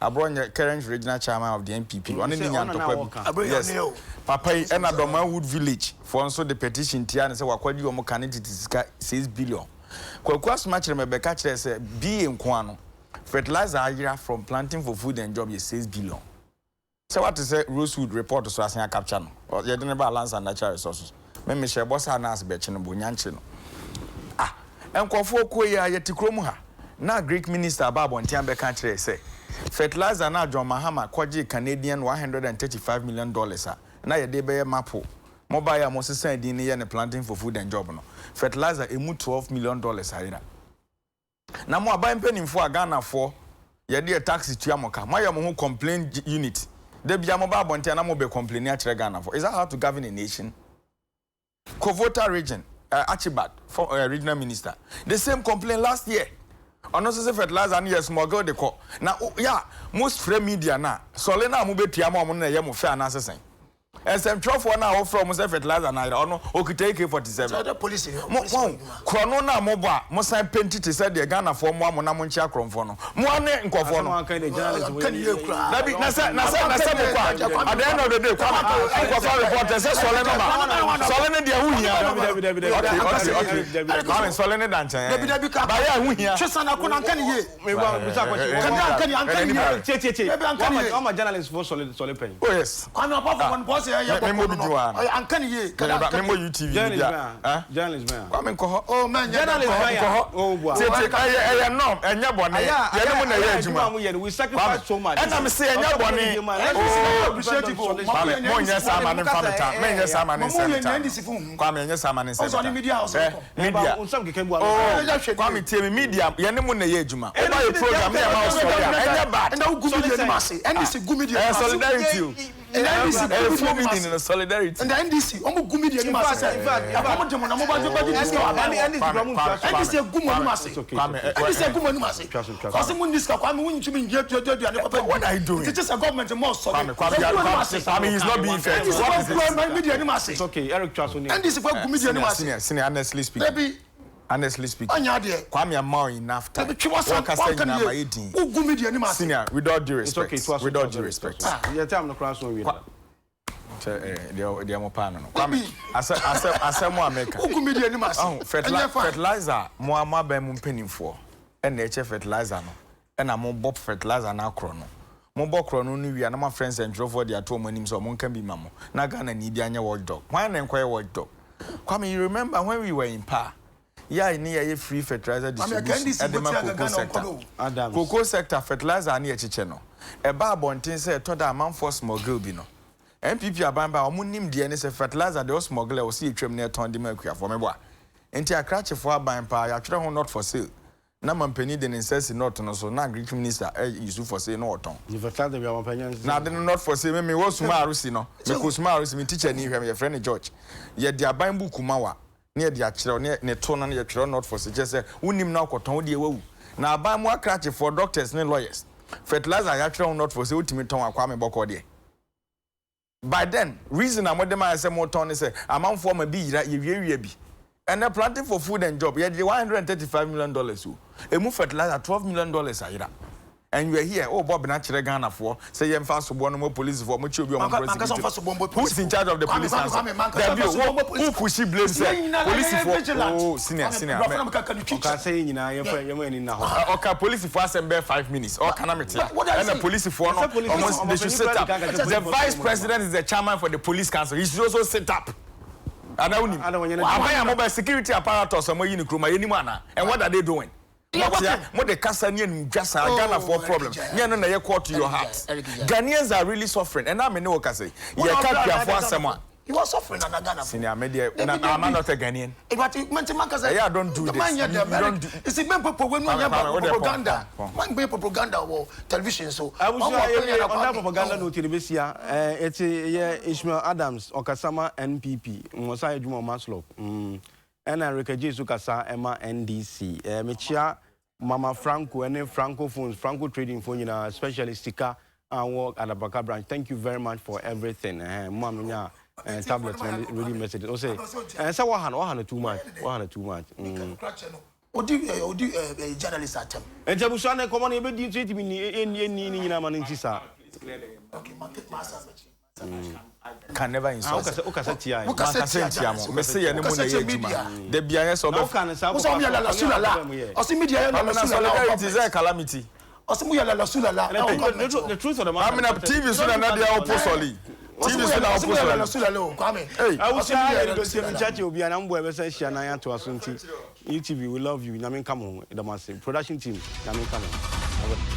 Speaker 3: abronye current regional chairman of the NPP oni ni nyantokwa yes papa na Domawood village for also the petition tia say wakwadi omo candidate 6 billion Kwaku Asmachreme be ka kire say bi enko ano fertilizer ayira from planting for food and job is 6 billion. So what is a Rosewood report so as I capture no or you don't balance and natural resources. Me share boss na as be chino bunyanche no. enkofo ko ya yetikrom ha na Greek minister Babo Ntiambe kan kire say fertilizer na John Mahama kwaji Canadian $135 million na ye de be mapo mobile mo sesan din ne planting for food and job no fertilizer emu $12 million ayira na mo aban penimfo agana for ye de tax tua moka mo ya mo complain unit de bia mo Babo Ntia na mo be complain a kire Ghana for. Is that how to govern a nation? Kovota region Archibald regional minister the same complaint last year. Unnecessary fertilizer and yes smuggle the call. Now yeah, most free media na solena mu betua ma na ye mo fair na sesen. And some trophy na from most fertilizer na ono okita AK47.
Speaker 2: So the police
Speaker 3: krono na mo ba mo san penti te say the Ghana for mo na mo nchia kromfo no. Mo ane nkofo no.
Speaker 2: can you
Speaker 3: Na bi na say mo kwa. At the end of the day kwa nkofo report say solena ba. Solena dia hu hia. Okay. Come solena dan chan. Ba ya hu hia.
Speaker 2: Chesana ko na kan ye.
Speaker 1: Me ba bisa question.
Speaker 2: Kan ye.
Speaker 1: Che. I'm a journalist for solid pen.
Speaker 3: Oh yes.
Speaker 2: Kwame apart from one boss here.
Speaker 3: Memo bi duwa.
Speaker 2: An kan ye.
Speaker 3: Memo UTV
Speaker 1: media. Journalist man.
Speaker 3: Kwame nko
Speaker 2: oh man,
Speaker 1: journalist man. Oh boy.
Speaker 3: Say no, enya bone. Ye no na ye adwuma.
Speaker 1: We sacrifice so much.
Speaker 3: And I'm say enya bone.
Speaker 2: Oh, appreciative.
Speaker 3: Mo nya sama ne famita. Me nya sama ne famita. Kwame nya sama ne famita.
Speaker 2: Also media house.
Speaker 3: Media. Kwame tie media. Ye ne mo na ye adwuma. O ba ye program na ma Australia. Enya bad.
Speaker 2: And now go media ni mase. NDC go media.
Speaker 3: Solidarity.
Speaker 2: NDC
Speaker 3: in solidarity.
Speaker 2: And the NDC, omo gumi di anima say. In fact, omo demo na mo ba NDC gumu anima say. NDC gumu anima say. Cause mo ndiska kwa me wunchi mi nje to ane papa.
Speaker 3: What are you doing?
Speaker 2: It's just a government more so.
Speaker 3: I mean, he's not being fair.
Speaker 2: What is this? Media anima say.
Speaker 1: It's okay, Eric Chasoni.
Speaker 2: NDC kwa gumi di anima say.
Speaker 3: Senior, honestly speaking.
Speaker 2: Baby,
Speaker 3: honestly speaking.
Speaker 2: Anya de.
Speaker 3: Kwame amount enough time.
Speaker 2: Gumi di anima say.
Speaker 3: Senior, with all due respect.
Speaker 1: It's okay,
Speaker 3: with all due respect.
Speaker 1: Yeah, time no cross no we.
Speaker 3: Dia mo pa no. Kwame, asem America.
Speaker 2: Gumi di anima say.
Speaker 3: Fertilizer mo amaba mu mpanimfo. E na eche fertilizer no. E na mo bop fertilizer na akro no. Mo bokro no no wi na my friends and drove for their to mo nim so mo nka bi mamo. Na Ghana ni bi anya watchdog. Why na enkoye watchdog? Kwame, you remember when we were in Pa? Yeah, in here free fertilizer distribution at the cocoa sector fertilizer ni echiche no. E ba bontin say to da man for smuggle bi no. MPP abamba o munim de ne say fertilizer de smuggle o see etwem na ton de makua for me bo. Enti akrache for abamba ya twere ho not for sale. Na mampani de insist not no so na Greek minister use for sale no oton.
Speaker 1: The fertilizer be mampanya.
Speaker 3: Na de not for sale me wo suma arusi no. Me ko suma arusi me teacher ni hwem ye friend George. Ye de aban book mawa. Ne de akire ne to na ne twere not for sale just say unim na okoton de wawu. Na aban mo akrache for doctors ne lawyers. Fertilizer ya twere not for sale utimi ton akwa me boko de. By then reason amode ma say mo ton ne say amanfo ma bi yira ye wiewia bi. And they're planting for food and job. Yeah, $135 million. A move fertilizer $12 million. And you are here. Oh, Bob Nachre Ghana for say you fast one more police for much of your who's in charge of the police? Who push blame police for oh senior.
Speaker 1: Okay, saying
Speaker 3: okay, police for us 5 minutes. Or can I meet and the police for almost they should sit up. The vice president is the chairman for the police council. He should also sit up. I don't know. Mobile security apparatus are in Kruma, and what are they doing? What the Cassanian just Ghana for problem. You caught to your heart. Ghanaians are really suffering, and I'm in no Cassay. You can't be for someone.
Speaker 2: You are suffering in Ghana.
Speaker 3: Senior media, I'm not a Ghanaian.
Speaker 2: I
Speaker 3: don't do this.
Speaker 2: It's a propaganda. Man be propaganda or television. So
Speaker 1: I was on that propaganda no television. It's Ishmael Adams or Kasama NPP. Mosai Juma Maslow. And Enrique Jesu Kasa Emma NDC. Michia Mama Franco and Francophones, Franco Trading Phone, especially sticker and work at the Baka branch. Thank you very much for everything. Mama. Tablets really message it. Say, and so what too much.
Speaker 2: Odi journalist atem.
Speaker 1: And Jabusane come on e be treat me ni na man ntisa.
Speaker 2: Okay, market master.
Speaker 3: Can never insult.
Speaker 2: Okasetiamo.
Speaker 3: Me say any money ejuma. The bias of
Speaker 2: la sulala. Osi media la sulala.
Speaker 3: It is a calamity.
Speaker 2: Osi mu ya la sulala.
Speaker 1: The truth of the matter.
Speaker 3: I mean, TV so na dia oposoli. TV so na opposite
Speaker 2: Kwame.
Speaker 1: I will say I don't see me chat you be an ambo ever say share na to asunti. UTV we love you. I mean come on. The massive production team. I mean come on.